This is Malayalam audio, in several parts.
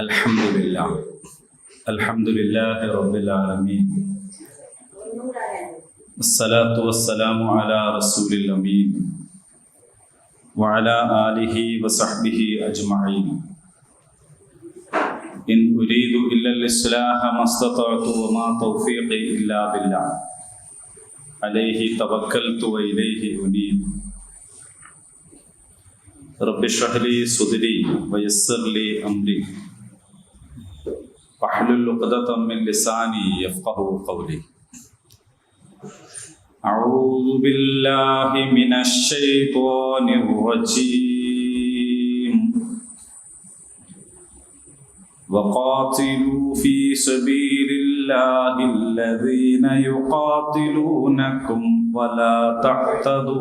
അൽഹംദുലില്ലാഹ് അൽഹംദുലില്ലാഹി റബ്ബിൽ ആലമീൻ വസ്സലാത്തു വസ്സലാമു അലാ റസൂലിൽ അമീൻ വഅലാ ആലിഹി വസഹ്ബിഹി അജ്മഈൻ ഇൻ ഉരീദു ഇല്ലൽ ഇസ്ലാഹ മസ്തതഅതു വമാ തൗഫീഖി ഇല്ലാ ബില്ലാഹ് അലൈഹി തവക്കൽതു വഇലൈഹി ഉനീബ് റബ്ബി ഇശ്റഹ് ലി സദ്രി വയസ്സിർ ലി അംരി വഹ്ലുൽ ഉഖ്ദതം മിൻ ലിസാനി യഫ്ഖഹു ഖൗലി. അഊദു ബില്ലാഹി മിനശ് ശൈത്വാനിർ റജീം. വഖാതിലൂ ഫീ സബീലില്ലാഹി അല്ലദീന യുഖാതിലൂനകും വലാ തഅ്തദൂ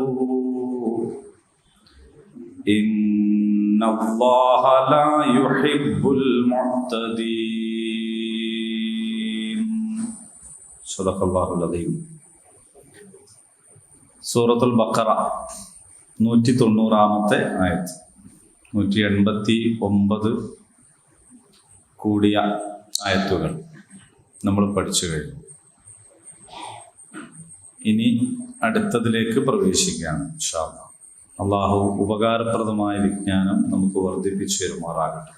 ഇന്നല്ലാഹ ലാ യുഹിബ്ബുൽ മുഅ്തദീൻ. സദഖല്ലാഹുൽ അദീം. സൂറത്തുൽ ബഖറ 190-ാമത്തെ ആയത്ത്, 189 കൂടിയ ആയത്തുകൾ നമ്മൾ പഠിച്ചു കഴിഞ്ഞു. ഇനി അടുത്തതിലേക്ക് പ്രവേശിക്കുകയാണ് ഇൻഷാ അല്ലാഹ്. അള്ളാഹു ഉപകാരപ്രദമായ വിജ്ഞാനം നമുക്ക് വർദ്ധിപ്പിച്ചു തരുമാറാകട്ടെ.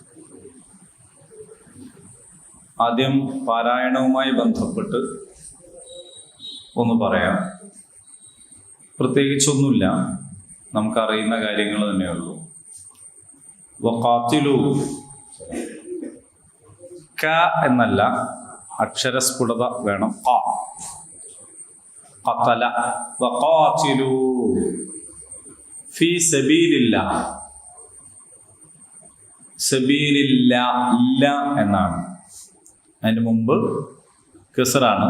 ആദ്യം പാരായണവുമായി ബന്ധപ്പെട്ട് ഒന്ന് പറയാം. പ്രത്യേകിച്ചൊന്നുമില്ല, നമുക്കറിയുന്ന കാര്യങ്ങൾ തന്നെയുള്ളൂ. വഖാതിലു, ക എന്നല്ല, അക്ഷരസ്ഫുടത വേണം. ഖതല, വഖാതിലു ഫീ സബീലില്ലാഹ്. സബീലില്ലാഹ് ഇല്ല എന്നാണ്, അതിന് മുമ്പ് കസ്റാണ്.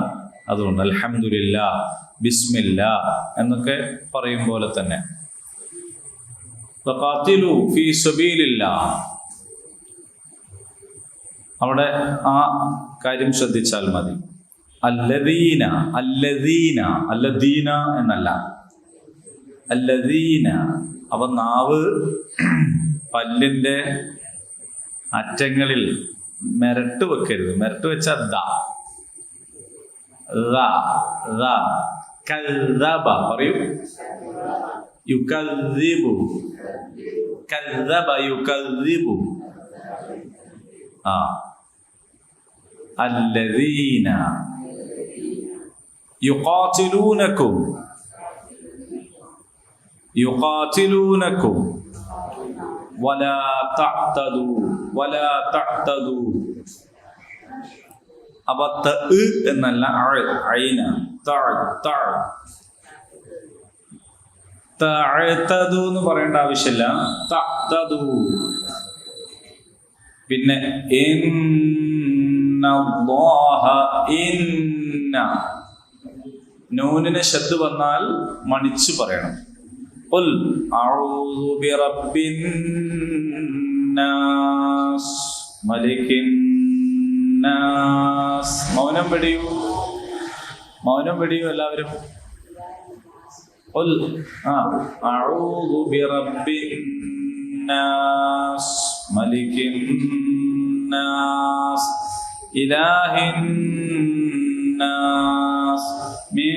അതുകൊണ്ട് അൽഹംദുലില്ലാഹ്, ബിസ്മില്ലാഹ് എന്നൊക്കെ പറയും പോലെ തന്നെ വഖാതിലു ഫീ സബീലില്ലാഹ്. അവിടെ ആ കാര്യം ശ്രദ്ധിച്ചാൽ മതി. അല്ലദീന, അല്ലദീന, അല്ലദീന എന്നല്ല, അല്ലദീന. അപ്പൊ നാവ് പല്ലിന്റെ അറ്റങ്ങളിൽ മെരട്ട് വെക്കരുത്. മെരട്ട് വെച്ചാൽ പറയൂ. യുകദ്ദിബു, കദ്ദബ യുകദ്ദിബു. അല്ലദീന യുഖാതിലൂനകും, യുഖാതിലൂനകും വലാ തഅ്തദു, വലാ തഅ്തദു. അപ്പൊ ത എന്നല്ല, ഐന, തഅ്തദു എന്ന് പറയേണ്ട ആവശ്യമില്ല. തഅ്തദു. പിന്നെ ഇന്നല്ലാഹ, ഇന്ന നൂനിന് ശബ്ദ വന്നാൽ മണിച്ചു പറയണം. ഖുൽ അഊദു ബിറബ്ബിൻ നാസ് മലിക്കിൻ നാസ്. മൗനം വെടിയൂ, മൗനം വെടിയൂ എല്ലാവരും. ഖുൽ അഊദു ബിറബ്ബിൻ നാസ് മലിക്കിൻ നാസ് ഇലാഹിൻ നാസ് മിൻ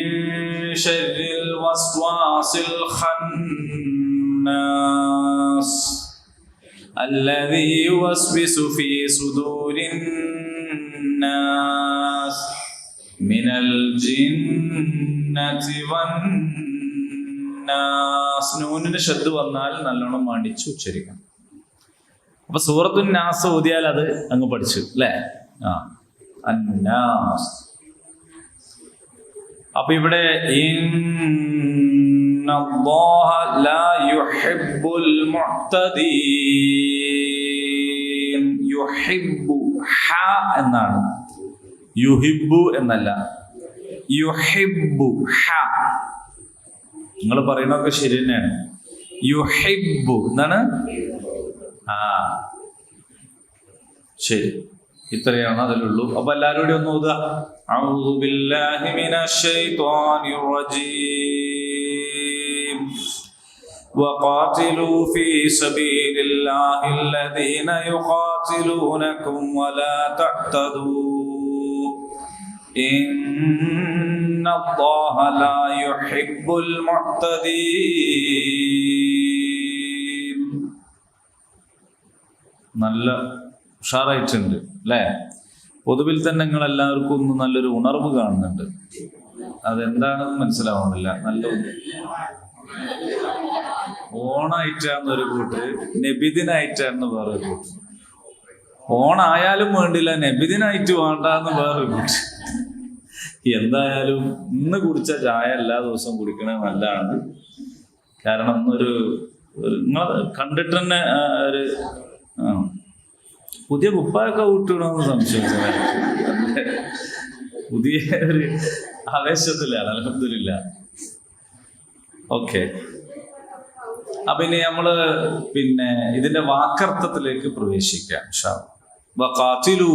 ശർരിൽ വസ്വാസിൽ ഖന്നാസ് الذي يوسوس في صدور الناس من الجنة والناس. നൂനിന് ശബ്ദ വന്നാൽ നല്ലോണം മടിച്ചു ഉച്ചരിക്കണം. അപ്പൊ സൂറത്തുൻ നാസ് ഓതിയാൽ അത് അങ്ങ് പഠിച്ചു അല്ലേ? അന്നാസ്. അപ്പൊ ഇവിടെ ഇന്നല്ലാഹ ലാ യുഹിബ്ബുൽ മുഅ്തദീൻ. യുഹിബ്ബു, ഹ എന്നാണ്, യുഹിബ്ബു എന്നല്ല. യുഹിബ്ബു, ഹ. നിങ്ങൾ പറയുന്നതൊക്കെ ശരി തന്നെയാണ്. യുഹിബ്ബു എന്താണ്? ശരി, ഇത്രയാണ് അതിലുള്ളൂ. അപ്പൊ എല്ലാവരും കൂടി ഒന്ന് ഓതുക. അഊദു ബില്ലാഹി മിനശ് ശൈത്വാനിർ റജീം. وقاتلوا في سبيل الله الذين يقاتلونكم ولا تعتدوا إن الله لا يحب المعتدين. നല്ല ഉഷാറായിട്ടുണ്ട് അല്ലേ? പൊതുവിൽ തന്നെ നിങ്ങൾ എല്ലാവർക്കും ഒന്ന് നല്ലൊരു ഉണർവ് കാണുന്നുണ്ട്. അതെന്താണെന്ന് മനസ്സിലാവുന്നില്ല. നല്ല ഓണായിട്ടാന്നൊരു കൂട്ട്, നബിദിനായിട്ടാന്ന് വേറൊരു കൂട്ട്. ഓണായാലും വേണ്ടില്ല, നബിദിനായിട്ട് വേണ്ടാന്ന് വേറൊരു കൂട്ട്. എന്തായാലും ഇന്ന് കുടിച്ച ചായ എല്ലാ ദിവസവും കുടിക്കണത് നല്ലതാണ്. കാരണം നിങ്ങൾ കണ്ടിട്ട് തന്നെ ഒരു പുതിയ കുപ്പായൊക്കെ ഊട്ടണമെന്ന് സംശയിച്ചു. പുതിയ ഒരു ആവേശത്തിലാണ്. അൽഹംദുലില്ലാ. ഓക്കെ, അപ്പൊ ഇനി നമ്മള് ഇതിന്റെ വാക്കർത്ഥത്തിലേക്ക് പ്രവേശിക്കാം. വഖാതിലു,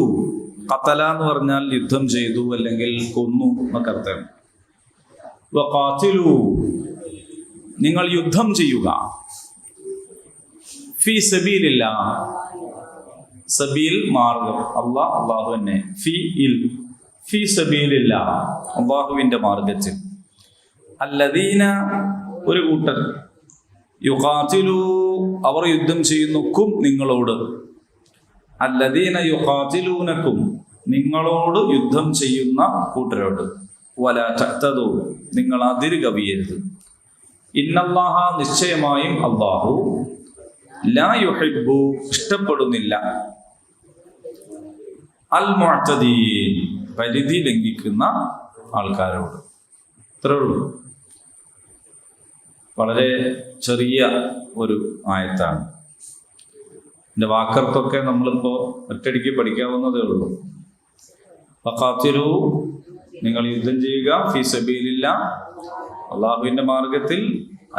ഖതല എന്ന് പറഞ്ഞാൽ യുദ്ധം ചെയ്തു അല്ലെങ്കിൽ കൊന്നു എന്നൊക്കെ അർത്ഥം. വഖാതിലു, നിങ്ങൾ യുദ്ധം ചെയ്യുക. ഫീ സബീലില്ലാഹ്, സബീൽ മാർഗം, അല്ലാഹു തന്നെ. ഫീ സബീലില്ലാഹ്, അല്ലാഹുവിന്റെ മാർഗത്തിൽ. അല്ലദീന, ഒരു കൂട്ടർ, യുഖാതിലു, അവർ യുദ്ധം ചെയ്യുന്നക്കും നിങ്ങളോട്. അല്ലദീന യുഖാതിലൂനക്കും, നിങ്ങളോട് യുദ്ധം ചെയ്യുന്ന കൂട്ടരോട്. വലാ തഅ്തദു, നിങ്ങൾ അതിര് കവിയരുത്. ഇന്നല്ലാഹ, നിശ്ചയമായും അല്ലാഹു, ലാ യുഹിബ്ബു, ഇഷ്ടപ്പെടുന്നില്ല, അൽ മുഅ്തദീൻ, പരിധി ലംഘിക്കുന്ന ആൾക്കാരോട്. ഇത്രേ ഉള്ളൂ. വളരെ ചെറിയ ഒരു ആയത്താണ്. ഇതിന്റെ വാക്കർത്തൊക്കെ നമ്മളിപ്പോ ഒറ്റയടിക്ക് പഠിക്കാവുന്നതേ ഉള്ളൂ. ഫഖാതിലു, നിങ്ങൾ യുദ്ധം ചെയ്യുക. ഫീ സബീലില്ലാഹ്, അല്ലാഹുവിന്റെ മാർഗത്തിൽ.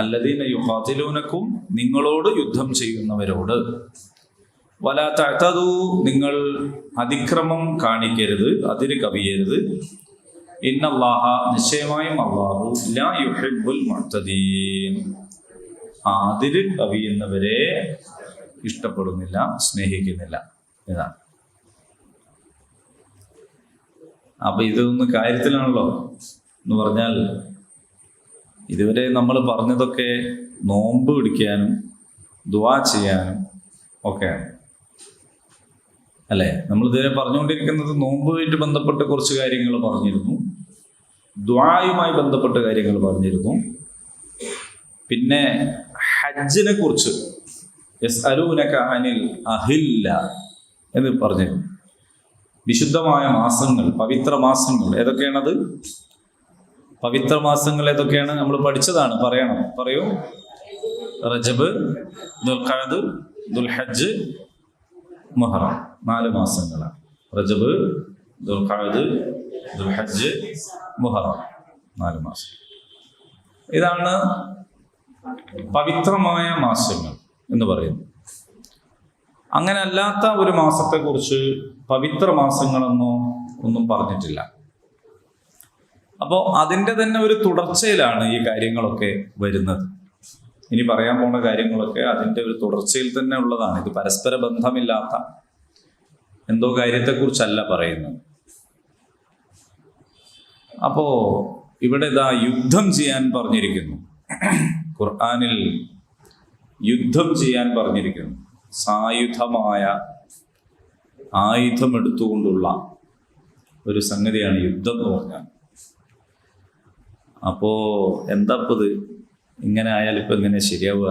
അല്ലദീന യുഖാതിലൂനക്കും, നിങ്ങളോട് യുദ്ധം ചെയ്യുന്നവരോട്. വലാ തഅ്തദു, നിങ്ങൾ അതിക്രമം കാണിക്കരുത്, അതിര് കവിയരുത്. ഇന്നല്ലാഹ, നിശ്ചയമായും അല്ലാഹു, ലാ യുഹിബ്ബുൽ മുഅ്തദീൻ, അതിര് കവിയുന്നവരെ ഇഷ്ടപ്പെടുന്നില്ല, സ്നേഹിക്കുന്നില്ല. ഇതാണ്. അപ്പൊ ഇതൊന്ന് കാര്യത്തിലാണല്ലോ എന്ന് പറഞ്ഞാൽ, ഇതുവരെ നമ്മൾ പറഞ്ഞതൊക്കെ നോമ്പ് പിടിക്കാനും ദുആ ചെയ്യാനും ഒക്കെയാണ് അല്ലേ? നമ്മൾ ഇതുവരെ പറഞ്ഞുകൊണ്ടിരിക്കുന്നത് നോമ്പുമായിട്ട് ബന്ധപ്പെട്ട കുറച്ച് കാര്യങ്ങൾ പറഞ്ഞിരുന്നു, ദുആയുമായി ബന്ധപ്പെട്ട കാര്യങ്ങൾ പറഞ്ഞിരുന്നു. പിന്നെ ഹജ്ജിനെ കുറിച്ച് യസ്അലൂനക അനിൽ അഹില്ല എന്ന് പറഞ്ഞിരുന്നു. വിശുദ്ധമായ മാസങ്ങൾ, പവിത്ര മാസങ്ങൾ ഏതൊക്കെയാണത്? പവിത്ര മാസങ്ങൾ ഏതൊക്കെയാണ്? നമ്മൾ പഠിച്ചതാണ്. പറയൂ. റജബ്, ദുൽഖഅദ്, ദുൽഹജ്ജ്, മുഹറം, 4 മാസങ്ങളാണ്. റജബ്, ദുൽഖഅദ്, ദുൽഹജ്ജ്, മുഹറം, 4 മാസം. ഇതാണ് പവിത്രമായ മാസങ്ങൾ എന്ന് പറയുന്നു. അങ്ങനെ അല്ലാത്ത ഒരു മാസത്തെക്കുറിച്ച് പവിത്ര മാസങ്ങളെന്നോ ഒന്നും പറഞ്ഞിട്ടില്ല. അപ്പോൾ അതിൻ്റെ തന്നെ ഒരു തുടർച്ചയിലാണ് ഈ കാര്യങ്ങളൊക്കെ വരുന്നത്. ഇനി പറയാൻ പോണ കാര്യങ്ങളൊക്കെ അതിൻ്റെ ഒരു തുടർച്ചയിൽ തന്നെ ഉള്ളതാണ്. ഇത് പരസ്പര ബന്ധമില്ലാത്ത എന്തോ കാര്യത്തെക്കുറിച്ചല്ല പറയുന്നത്. അപ്പോ ഇവിടെ ഇതാ യുദ്ധം ചെയ്യാൻ പറഞ്ഞിരിക്കുന്നു. ഖുർആനിൽ യുദ്ധം ചെയ്യാൻ പറഞ്ഞിരിക്കുന്നു. സായുധമായ, ആയുധം എടുത്തുകൊണ്ടുള്ള ഒരു സംഗതിയാണ് യുദ്ധം എന്ന് പറഞ്ഞാൽ. അപ്പോ എന്താ ഇത് ഇങ്ങനെ ആയാൽ ഇപ്പൊ എങ്ങനെ ശരിയാവുക?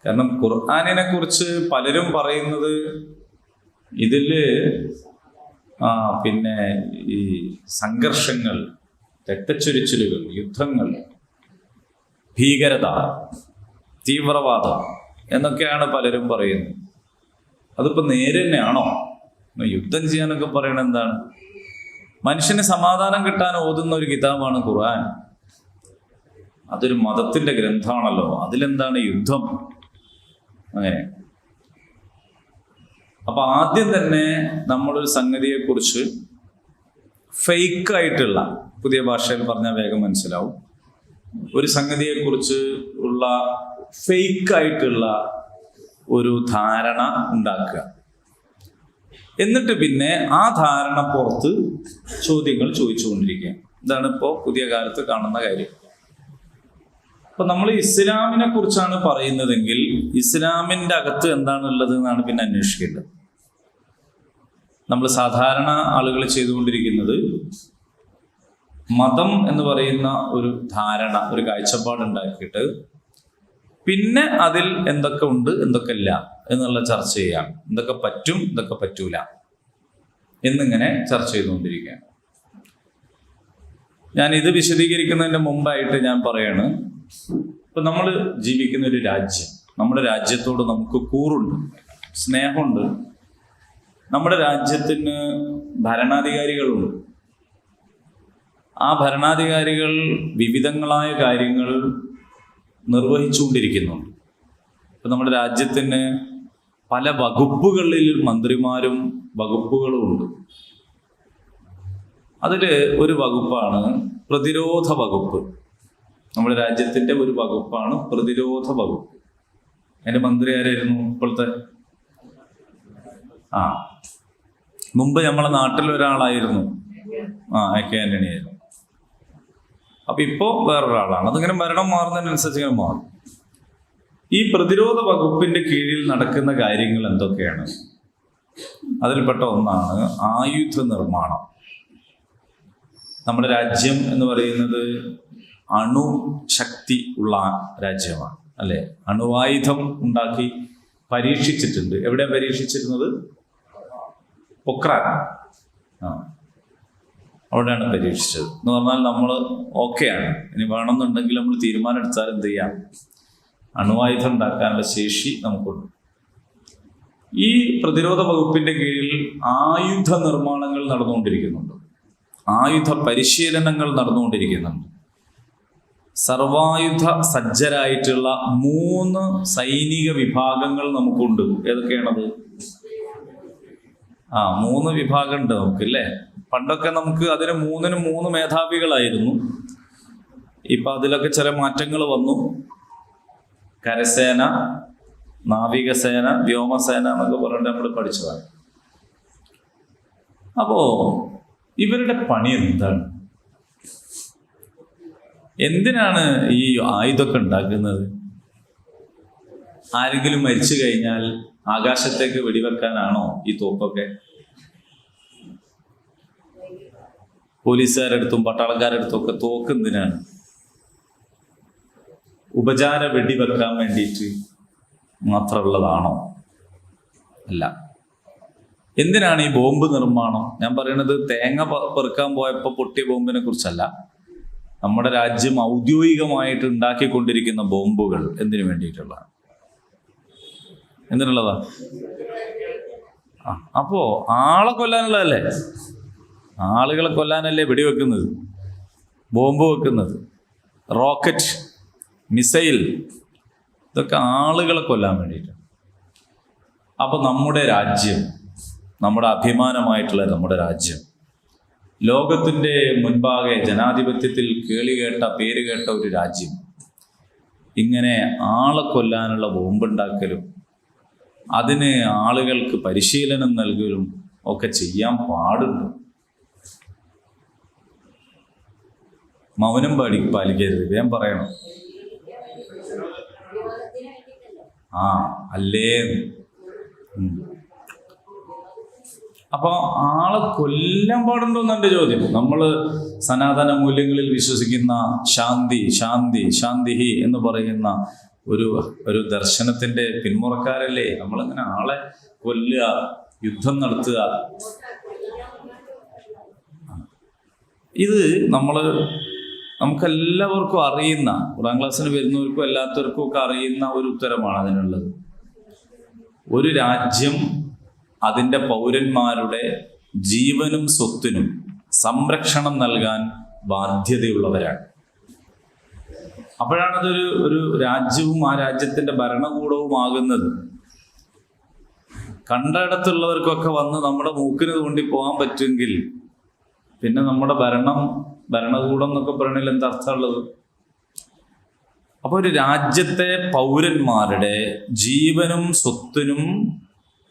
കാരണം ഖുർആനിനെ കുറിച്ച് പലരും പറയുന്നത് ഇതില് പിന്നെ ഈ സംഘർഷങ്ങൾ, രക്തച്ചൊരിച്ചിലുകൾ, യുദ്ധങ്ങൾ, ഭീകരത, തീവ്രവാദം എന്നൊക്കെയാണ് പലരും പറയുന്നത്. അതിപ്പോ നേരെ തന്നെയാണോ? യുദ്ധം ചെയ്യാനൊക്കെ പറയണത് എന്താണ്? മനുഷ്യന് സമാധാനം കിട്ടാൻ ഓതുന്ന ഒരു കിതാബാണ് ഖുർആൻ. അതൊരു മതത്തിന്റെ ഗ്രന്ഥമാണല്ലോ. അതിലെന്താണ് യുദ്ധം? അങ്ങനെ. അപ്പൊ ആദ്യം തന്നെ നമ്മളൊരു സംഗതിയെക്കുറിച്ച് ഫേക്കായിട്ടുള്ള, പുതിയ ഭാഷയിൽ പറഞ്ഞാൽ വേഗം മനസ്സിലാവും, ഒരു സംഗതിയെക്കുറിച്ച് ഉള്ള ഫേക്കായിട്ടുള്ള ഒരു ധാരണ ഉണ്ടാക്കുക. എന്നിട്ട് പിന്നെ ആ ധാരണ പുറത്ത് ചോദ്യങ്ങൾ ചോദിച്ചുകൊണ്ടിരിക്കുക. ഇതാണ് ഇപ്പോൾ പുതിയ കാലത്ത് കാണുന്ന കാര്യം. അപ്പൊ നമ്മൾ ഇസ്ലാമിനെ കുറിച്ചാണ് പറയുന്നതെങ്കിൽ ഇസ്ലാമിൻ്റെ അകത്ത് എന്താണുള്ളത് എന്നാണ് പിന്നെ അന്വേഷിക്കേണ്ടത്. നമ്മൾ സാധാരണ ആളുകൾ ചെയ്തുകൊണ്ടിരിക്കുന്നത് മതം എന്ന് പറയുന്ന ഒരു ധാരണ, ഒരു കാഴ്ചപ്പാടുണ്ടാക്കിയിട്ട് പിന്നെ അതിൽ എന്തൊക്കെ ഉണ്ട് എന്തൊക്കെ ഇല്ല എന്നുള്ള ചർച്ച ചെയ്യാം. എന്തൊക്കെ പറ്റും എന്തൊക്കെ പറ്റൂല എന്നിങ്ങനെ ചർച്ച ചെയ്തുകൊണ്ടിരിക്കുകയാണ്. ഞാൻ ഇത് വിശദീകരിക്കുന്നതിന് മുമ്പായിട്ട് ഞാൻ പറയാണ്, ഇപ്പൊ നമ്മൾ ജീവിക്കുന്ന ഒരു രാജ്യം, നമ്മുടെ രാജ്യത്തോട് നമുക്ക് കൂറുണ്ട്, സ്നേഹമുണ്ട്. നമ്മുടെ രാജ്യത്തിന് ഭരണാധികാരികളുണ്ട്. ആ ഭരണാധികാരികൾ വിവിധങ്ങളായ കാര്യങ്ങൾ നിർവഹിച്ചുകൊണ്ടിരിക്കുന്നുണ്ട്. ഇപ്പം നമ്മുടെ രാജ്യത്തിന് പല വകുപ്പുകളിൽ മന്ത്രിമാരും വകുപ്പുകളും ഉണ്ട്. അതിൽ ഒരു വകുപ്പാണ് പ്രതിരോധ വകുപ്പ്. നമ്മുടെ രാജ്യത്തിൻ്റെ ഒരു വകുപ്പാണ് പ്രതിരോധ വകുപ്പ്. അതിൻ്റെ മന്ത്രി ആരായിരുന്നു ഇപ്പോഴത്തെ? മുമ്പ് നമ്മളെ നാട്ടിലൊരാളായിരുന്നു, AK ആന്റണി ആയിരുന്നു. അപ്പൊ ഇപ്പോൾ വേറൊരാളാണ്. അതിങ്ങനെ ഭരണം മാറുന്നതിനനുസരിച്ച് ഇങ്ങനെ മാറും. ഈ പ്രതിരോധ വകുപ്പിന്റെ കീഴിൽ നടക്കുന്ന കാര്യങ്ങൾ എന്തൊക്കെയാണ്? അതിൽപ്പെട്ട ഒന്നാണ് ആയുധ നിർമ്മാണം. നമ്മുടെ രാജ്യം എന്ന് പറയുന്നത് അണുശക്തി ഉള്ള രാജ്യമാണ്, അല്ലെ? അണുവായുധം ഉണ്ടാക്കി പരീക്ഷിച്ചിട്ടുണ്ട്. എവിടെയാണ് പരീക്ഷിച്ചിരുന്നത്? പൊക്രാൻ. അവിടെയാണ് പരീക്ഷിച്ചത്. എന്ന് പറഞ്ഞാൽ നമ്മൾ ഓക്കെയാണ്, ഇനി വേണമെന്നുണ്ടെങ്കിൽ നമ്മൾ തീരുമാനം എടുത്താൽ എന്ത് ചെയ്യാം, അണുവായുധം ഉണ്ടാക്കാനുള്ള ശേഷി നമുക്കുണ്ട്. ഈ പ്രതിരോധ വകുപ്പിന്റെ കീഴിൽ ആയുധ നിർമ്മാണങ്ങൾ നടന്നുകൊണ്ടിരിക്കുന്നുണ്ട്, ആയുധ പരിശീലനങ്ങൾ നടന്നുകൊണ്ടിരിക്കുന്നുണ്ട്. സർവായുധ സജ്ജരായിട്ടുള്ള 3 സൈനിക വിഭാഗങ്ങൾ നമുക്കുണ്ട്. ഏതൊക്കെയാണത്? 3 വിഭാഗം ഉണ്ട് നമുക്ക്, അല്ലേ? പണ്ടൊക്കെ നമുക്ക് അതിന് 3-നും 3 മേധാവികളായിരുന്നു. ഇപ്പൊ അതിലൊക്കെ ചില മാറ്റങ്ങൾ വന്നു. കരസേന, നാവികസേന, വ്യോമസേന എന്നൊക്കെ പറഞ്ഞിട്ട് നമ്മൾ പഠിച്ചതാണ്. അപ്പോ ഇവരുടെ പണി എന്താണ്? എന്തിനാണ് ഈ ആയുധമൊക്കെ ഉണ്ടാക്കുന്നത്? ആരെങ്കിലും മരിച്ചു കഴിഞ്ഞാൽ ആകാശത്തേക്ക് വെടിവെക്കാനാണോ ഈ തോക്കൊക്കെ? പോലീസുകാരെടുത്തും പട്ടാളക്കാരെടുത്തും ഒക്കെ തോക്ക് എന്തിനാണ്? ഉപചാര വെടിവെക്കാൻ വേണ്ടിയിട്ട് മാത്രമുള്ളതാണോ? അല്ല. എന്തിനാണ് ഈ ബോംബ് നിർമ്മാണം? ഞാൻ പറയുന്നത് തേങ്ങ പെറുക്കാൻ പോയപ്പോൾ പൊട്ടിയ ബോംബിനെ കുറിച്ചല്ല. നമ്മുടെ രാജ്യം ഔദ്യോഗികമായിട്ട് ഉണ്ടാക്കിക്കൊണ്ടിരിക്കുന്ന ബോംബുകൾ എന്തിനു വേണ്ടിയിട്ടുള്ളതാണ്? എന്തിനുള്ളതാ? അപ്പോ ആളെ കൊല്ലാനുള്ളതല്ലേ? ആളുകളെ കൊല്ലാനല്ലേ വെടിവെക്കുന്നത്, ബോംബ് വെക്കുന്നത്, റോക്കറ്റ്, മിസൈൽ, ഇതൊക്കെ ആളുകളെ കൊല്ലാൻ വേണ്ടിയിട്ട്. അപ്പൊ നമ്മുടെ രാജ്യം, നമ്മുടെ അഭിമാനമായിട്ടുള്ള നമ്മുടെ രാജ്യം, ലോകത്തിൻ്റെ മുൻപാകെ ജനാധിപത്യത്തിൽ പേര് കേട്ട ഒരു രാജ്യം, ഇങ്ങനെ ആളെ കൊല്ലാനുള്ള ബോംബുണ്ടാക്കലും അതിന് ആളുകൾക്ക് പരിശീലനം നൽകലും ഒക്കെ ചെയ്യാൻ പാടുണ്ട്. മൗനം പാലിക്കരുത്, വേഗം പറയണം. അല്ലേ? അപ്പൊ ആളെ കൊല്ലാൻ പാടുണ്ടോന്ന് എൻ്റെ ചോദ്യം. നമ്മൾ സനാതന മൂല്യങ്ങളിൽ വിശ്വസിക്കുന്ന ശാന്തി ശാന്തി ശാന്തിഹി എന്ന് പറയുന്ന ഒരു ദർശനത്തിന്റെ പിന്മുറക്കാരല്ലേ? നമ്മളിങ്ങനെ ആളെ കൊല്ലുക, യുദ്ധം നടത്തുക, ഇത് നമുക്കെല്ലാവർക്കും അറിയുന്ന, 1-ാം ക്ലാസ്സിന് വരുന്നവർക്കും അല്ലാത്തവർക്കും ഒക്കെ അറിയുന്ന ഒരു ഉത്തരമാണ് അതിനുള്ളത്. ഒരു രാജ്യം അതിൻ്റെ പൗരന്മാരുടെ ജീവനും സ്വത്തിനും സംരക്ഷണം നൽകാൻ ബാധ്യതയുള്ളവരാണ്. അപ്പോഴാണതൊരു ഒരു രാജ്യവും ആ രാജ്യത്തിൻ്റെ ഭരണകൂടവും ആകുന്നത്. കണ്ടയിടത്തുള്ളവർക്കൊക്കെ വന്ന് നമ്മുടെ മൂക്കിന് തോണ്ടി പോകാൻ പറ്റുമെങ്കിൽ പിന്നെ നമ്മുടെ ഭരണകൂടം എന്നൊക്കെ പറയണതിൽ എന്താ അർത്ഥമുള്ളത്? അപ്പോൾ ഒരു രാജ്യത്തെ പൗരന്മാരുടെ ജീവനും സ്വത്തിനും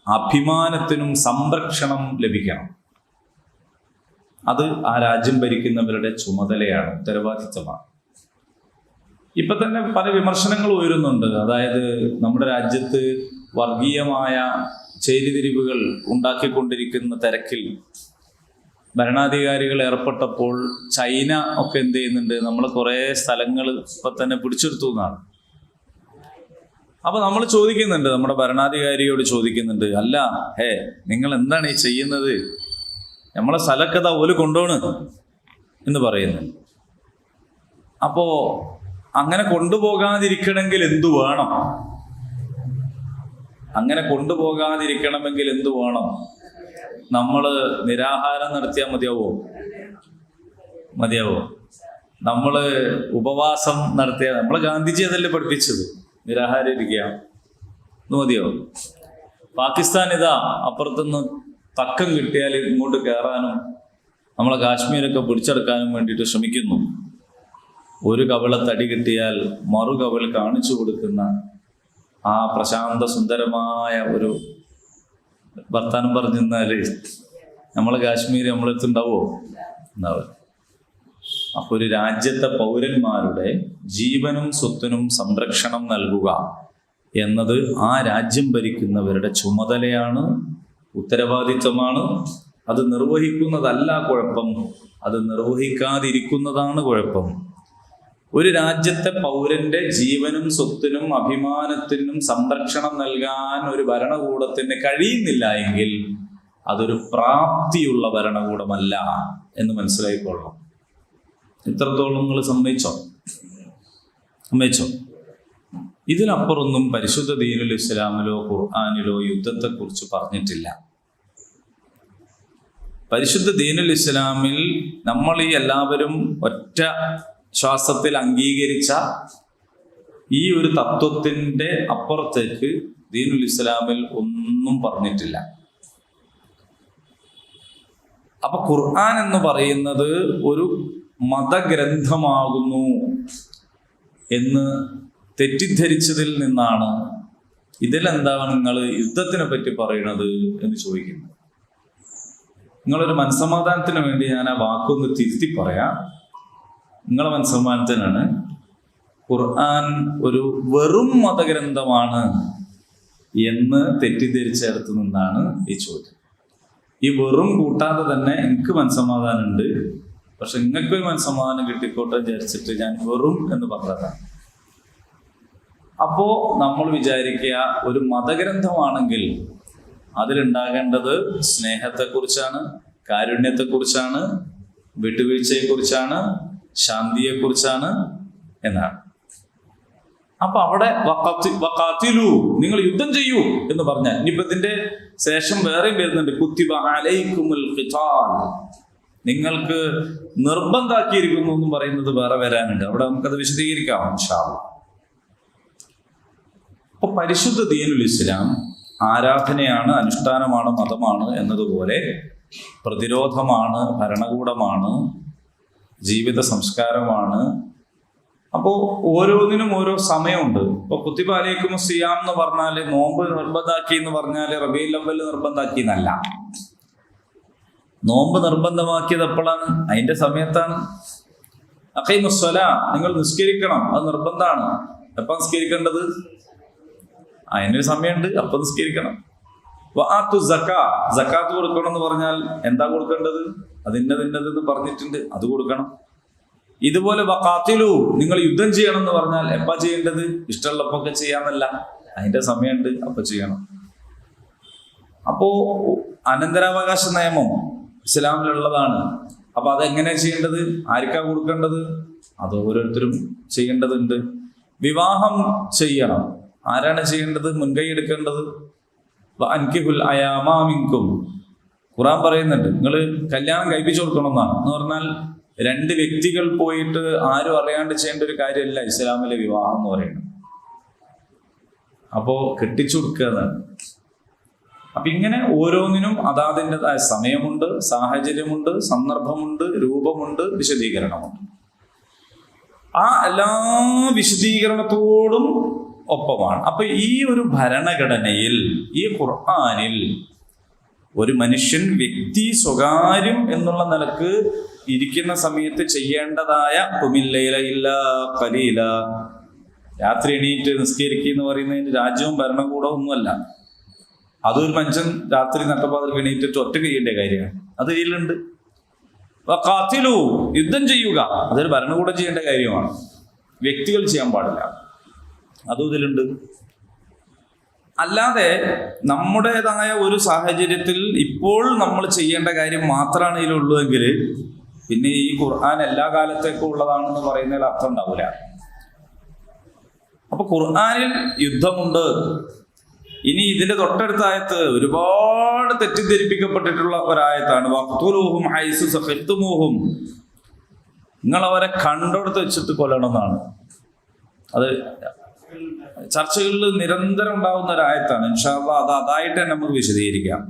അഭിമാനത്തിനും സംരക്ഷണം ലഭിക്കണം. അത് ആ രാജ്യം ഭരിക്കുന്നവരുടെ ചുമതലയാണ്, ഉത്തരവാദിത്തമാണ്. ഇപ്പൊ തന്നെ പല വിമർശനങ്ങൾ ഉയരുന്നുണ്ട്. അതായത് നമ്മുടെ രാജ്യത്ത് വർഗീയമായ ചേരിതിരിവുകൾ ഉണ്ടാക്കിക്കൊണ്ടിരിക്കുന്ന തിരക്കിൽ ഭരണാധികാരികൾ ഏർപ്പെട്ടപ്പോൾ ചൈന ഒക്കെ എന്ത് ചെയ്യുന്നുണ്ട്, നമ്മൾ കുറേ സ്ഥലങ്ങൾ ഇപ്പൊ തന്നെ പിടിച്ചെടുത്തു എന്നാണ്. അപ്പൊ നമ്മൾ ചോദിക്കുന്നുണ്ട്, നമ്മുടെ ഭരണാധികാരിയോട് ചോദിക്കുന്നുണ്ട്, അല്ല നിങ്ങൾ എന്താണ് ഈ ചെയ്യുന്നത്, നമ്മളെ സ്ഥലക്കഥ ഓല് കൊണ്ടുപോണ് എന്ന് പറയുന്നത്. അപ്പോ അങ്ങനെ കൊണ്ടുപോകാതിരിക്കണമെങ്കിൽ എന്തു വേണം? അങ്ങനെ കൊണ്ടുപോകാതിരിക്കണമെങ്കിൽ എന്തു വേണം? നമ്മൾ നിരാഹാരം നടത്തിയാൽ മതിയാവോ? നമ്മൾ ഉപവാസം നടത്തിയാൽ, നമ്മൾ ഗാന്ധിജി അതല്ലേ പഠിപ്പിച്ചത്, നിരാഹാരം ഇരിക്കുക എന്ന് മതിയാവോ? പാകിസ്ഥാൻ ഇതാ അപ്പുറത്തുനിന്ന് തക്കം കിട്ടിയാൽ ഇങ്ങോട്ട് കയറാനും നമ്മളെ കാശ്മീരൊക്കെ പിടിച്ചെടുക്കാനും വേണ്ടിയിട്ട് ശ്രമിക്കുന്നു. ഒരു കവിളത്തടി കിട്ടിയാൽ മറു കവിൾ കാണിച്ചു കൊടുക്കുന്ന ആ പ്രശാന്ത സുന്ദരമായ ഒരു വർത്താനം പറഞ്ഞു നിന്നാല് നമ്മളെ കാശ്മീർ നമ്മളെടുത്തുണ്ടാവോ? ഉണ്ടാവില്ല. അപ്പൊ ഒരു രാജ്യത്തെ പൗരന്മാരുടെ ജീവനും സ്വത്തിനും സംരക്ഷണം നൽകുക എന്നത് ആ രാജ്യം ഭരിക്കുന്നവരുടെ ചുമതലയാണ്, ഉത്തരവാദിത്വമാണ്. അത് നിർവഹിക്കുന്നതല്ല കുഴപ്പം, അത് നിർവഹിക്കാതിരിക്കുന്നതാണ് കുഴപ്പം. ഒരു രാജ്യത്തെ പൗരന്റെ ജീവനും സ്വത്തിനും അഭിമാനത്തിനും സംരക്ഷണം നൽകാൻ ഒരു ഭരണകൂടത്തിന് കഴിയുന്നില്ല എങ്കിൽ അതൊരു പ്രാപ്തിയുള്ള ഭരണകൂടമല്ല എന്ന് മനസ്സിലായിക്കൊള്ളണം. ഇത്രത്തോളം നിങ്ങൾ സമ്മതിച്ചോ? ഇതിനപ്പുറമൊന്നും പരിശുദ്ധ ദീനുൽ ഇസ്ലാമിലോ ഖുർആനിലോ യുദ്ധത്തെക്കുറിച്ച് പറഞ്ഞിട്ടില്ല. പരിശുദ്ധ ദീനുൽ ഇസ്ലാമിൽ നമ്മൾ ഈ എല്ലാവരും ഒറ്റ ശ്വാസത്തിൽ അംഗീകരിച്ച ഈ ഒരു തത്വത്തിന്റെ അപ്പുറത്തേക്ക് ദീനുൽ ഇസ്ലാമിൽ ഒന്നും പറഞ്ഞിട്ടില്ല. അപ്പൊ ഖുർആൻ എന്ന് പറയുന്നത് ഒരു മതഗ്രന്ഥമാകുന്നു എന്ന് തെറ്റിദ്ധരിച്ചതിൽ നിന്നാണ് ഇതിലെന്താണ് നിങ്ങൾ യുദ്ധത്തിനെ പറ്റി പറയുന്നത് എന്ന് ചോദിക്കുന്നത്. നിങ്ങളൊരു മനസ്സമാധാനത്തിന് വേണ്ടി ഞാൻ ആ വാക്കൊന്ന് തിരുത്തി പറയാം. നിങ്ങളെ മനസ്സമാധാനത്തിനാണ്. ഖുർആൻ ഒരു വെറും മതഗ്രന്ഥമാണ് എന്ന് തെറ്റിദ്ധരിച്ചെടുത്തു നിന്നാണ് ഈ ചോദ്യം. ഈ വെറും കൂട്ടാതെ തന്നെ എനിക്ക് മനസ്സമാധാനമുണ്ട്, പക്ഷെ നിങ്ങൾക്കൊരു മനസ്സമാധാനം കിട്ടിക്കോട്ടെ വിചാരിച്ചിട്ട് ഞാൻ വെറും എന്ന് പറഞ്ഞതാണ്. അപ്പോ നമ്മൾ വിചാരിക്കുക ഒരു മതഗ്രന്ഥമാണെങ്കിൽ അതിലുണ്ടാകേണ്ടത് സ്നേഹത്തെക്കുറിച്ചാണ്, കാരുണ്യത്തെക്കുറിച്ചാണ്, വിട്ടുവീഴ്ചയെക്കുറിച്ചാണ്, ശാന്തിയെക്കുറിച്ചാണ് എന്നാണ്. അപ്പൊ അവിടെ വഖാതിലു, നിങ്ങൾ യുദ്ധം ചെയ്യൂ എന്ന് പറഞ്ഞാൽ, ഇനിയിപ്പോ ഇതിന്റെ ശേഷം വേറെയും വരുന്നുണ്ട്, കുത്തിബ അലൈക്കുമുൽ ഖിതാൽ, നിങ്ങൾക്ക് നിർബന്ധാക്കിയിരിക്കുന്നു എന്ന് പറയുന്നത് വേറെ വരാനുണ്ട്. അവിടെ നമുക്കത് വിശദീകരിക്കാം ഇൻഷാ അല്ലാഹ്. അപ്പൊ പരിശുദ്ധ ദീനുൽ ഇസ്ലാം ആരാധനയാണ്, അനുഷ്ഠാനമാണ്, മതമാണ് എന്നതുപോലെ പ്രതിരോധമാണ്, ഭരണകൂടമാണ്, ജീവിത സംസ്കാരമാണ്. അപ്പോൾ ഓരോന്നിനും ഓരോ സമയമുണ്ട്. ഇപ്പൊ കുത്തിബ അലൈക്കും സിയാം എന്ന് പറഞ്ഞാൽ നോമ്പ് നിർബന്ധാക്കി എന്ന് പറഞ്ഞാൽ റബീഉൽ അവ്വൽ നിർബന്ധാക്കി എന്നല്ല. നോമ്പ് നിർബന്ധമാക്കിയത് എപ്പോഴാണ്? അതിന്റെ സമയത്താണ്. അഖീമുസ്സലാ, നിങ്ങൾ നിസ്കരിക്കണം, അത് നിർബന്ധമാണ്. എപ്പോ നിസ്കരിക്കേണ്ടത്? അതിനൊരു സമയമുണ്ട്, അപ്പൊ നിസ്കരിക്കണം. വആതു സക്കാ, സക്കാത്ത് കൊടുക്കണം എന്ന് പറഞ്ഞാൽ എന്താ കൊടുക്കേണ്ടത്? അതിന്നതെന്ന് പറഞ്ഞിട്ടുണ്ട്, അത് കൊടുക്കണം. ഇതുപോലെ വഖാതിലു, നിങ്ങൾ യുദ്ധം ചെയ്യണം എന്ന് പറഞ്ഞാൽ എപ്പാ ചെയ്യേണ്ടത്? ഇഷ്ടമുള്ളപ്പൊക്കെ ചെയ്യാന്നല്ല, അതിന്റെ സമയമുണ്ട്, അപ്പൊ ചെയ്യണം. അപ്പോ അനന്തരാവകാശ നിയമം ഇസ്ലാമിലുള്ളതാണ്. അപ്പൊ അതെങ്ങനെ ചെയ്യേണ്ടത്? ആർക്കാ കൊടുക്കേണ്ടത്? അത് ഓരോരുത്തരും ചെയ്യേണ്ടതുണ്ട്. വിവാഹം ചെയ്യണം, ആരാണ് ചെയ്യേണ്ടത്? മുൻകൈ എടുക്കേണ്ടത്? അൻകിഹുൽ അയാമാ മിൻകും, ഖുർആൻ പറയുന്നുണ്ട്, നിങ്ങൾ കല്യാണം കഴിപ്പിച്ചു കൊടുക്കണം എന്നാണ്. എന്ന് പറഞ്ഞാൽ രണ്ട് വ്യക്തികൾ പോയിട്ട് ആരും അറിയാണ്ട് ചെയ്യേണ്ട ഒരു കാര്യമല്ല ഇസ്ലാമിലെ വിവാഹം എന്ന് പറയുന്നത്. അപ്പോ കെട്ടിച്ചു കൊടുക്കുക എന്നാണ്. അപ്പൊ ഇങ്ങനെ ഓരോന്നിനും അതാതിൻ്റെതായ സമയമുണ്ട്, സാഹചര്യമുണ്ട്, സന്ദർഭമുണ്ട്, രൂപമുണ്ട്, വിശദീകരണമുണ്ട്. ആ എല്ലാ വിശദീകരണത്തോടും ഒപ്പമാണ്. അപ്പൊ ഈ ഒരു ഭരണഘടനയിൽ, ഈ ഖുർആനിൽ ഒരു മനുഷ്യൻ വ്യക്തി സ്വകാര്യം എന്നുള്ള നിലക്ക് ഇരിക്കുന്ന സമയത്ത് ചെയ്യേണ്ടതായ ഖുമില്ലൈല ഇല്ലാ ഖലീല, രാത്രി എണീറ്റ് നിസ്കരിക്കുക എന്ന് പറയുന്നതിന് രാജ്യവും ഭരണകൂടവും ഒന്നുമല്ല. അതൊരു മനുഷ്യൻ രാത്രി നട്ടപ്പാതിൽ എണീറ്റിട്ട് ഒറ്റയ്ക്ക് ചെയ്യേണ്ട കാര്യമാണ്. അത് ഇതിലുണ്ട്. ഖാതിലു, യുദ്ധം ചെയ്യുക, അതൊരു ഭരണകൂടം ചെയ്യേണ്ട കാര്യമാണ്, വ്യക്തികൾ ചെയ്യാൻ പാടില്ല. അതും ഇതിലുണ്ട്. അല്ലാതെ നമ്മുടേതായ ഒരു സാഹചര്യത്തിൽ ഇപ്പോൾ നമ്മൾ ചെയ്യേണ്ട കാര്യം മാത്രമാണ് ഇതിലുള്ളൂ എങ്കിൽ പിന്നെ ഈ ഖുർആൻ എല്ലാ കാലത്തേക്കും ഉള്ളതാണെന്ന് പറയുന്നതിൽ അർത്ഥം ഉണ്ടാവില്ല. അപ്പൊ ഖുർആനിൽ യുദ്ധമുണ്ട്. ഇനി ഇതിന്റെ തൊട്ടടുത്ത ആയത്ത് ഒരുപാട് തെറ്റിദ്ധരിപ്പിക്കപ്പെട്ടിട്ടുള്ള ഒരായത്താണ്. വഖ്തുലൂഹും ഹൈസു സഖിഫ്തുമൂഹും, നിങ്ങൾ അവരെ കണ്ടോടത്ത് വെച്ചിട്ട് കൊല്ലണമെന്നാണ്. അത് ചർച്ചകളിൽ നിരന്തരം ഉണ്ടാകുന്ന ഒരായത്താണ്. ഇൻഷാ അല്ലാഹ് അത് അതായിട്ട് തന്നെ നമുക്ക് വിശദീകരിക്കാം.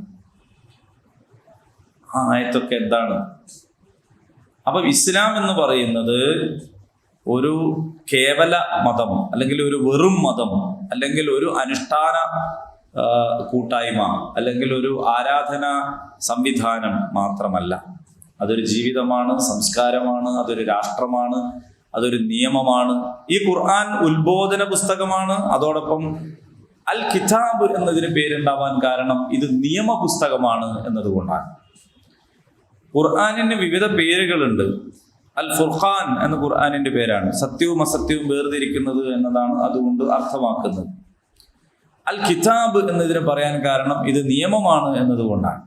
ആ ആയത്തൊക്കെ എന്താണ്? അപ്പൊ ഇസ്ലാം എന്ന് പറയുന്നത് ഒരു കേവല മതം, അല്ലെങ്കിൽ ഒരു വെറും മതം, അല്ലെങ്കിൽ ഒരു അനുഷ്ഠാന കൂട്ടായ്മ, അല്ലെങ്കിൽ ഒരു ആരാധന സംവിധാനം മാത്രമല്ല. അതൊരു ജീവിതമാണ്, സംസ്കാരമാണ്, അതൊരു രാഷ്ട്രമാണ്, അതൊരു നിയമമാണ്. ഈ ഖുർആൻ ഉത്ബോധന പുസ്തകമാണ്. അതോടൊപ്പം അൽ കിതാബ് എന്നതിന് പേരുണ്ടാവാൻ കാരണം ഇത് നിയമ പുസ്തകമാണ് എന്നതുകൊണ്ടാണ്. ഖുർആനിന് വിവിധ പേരുകളുണ്ട്. അൽ ഫുർഖാൻ എന്ന ഖുർആനിന്റെ പേരാണ്. സത്യവും അസത്യവും വേർതിരിക്കുന്നത് എന്നതാണ് അതുകൊണ്ട് അർത്ഥമാക്കുന്നത്. അൽ കിതാബ് എന്നതിന് പറയാൻ കാരണം ഇത് നിയമമാണ് എന്നതുകൊണ്ടാണ്.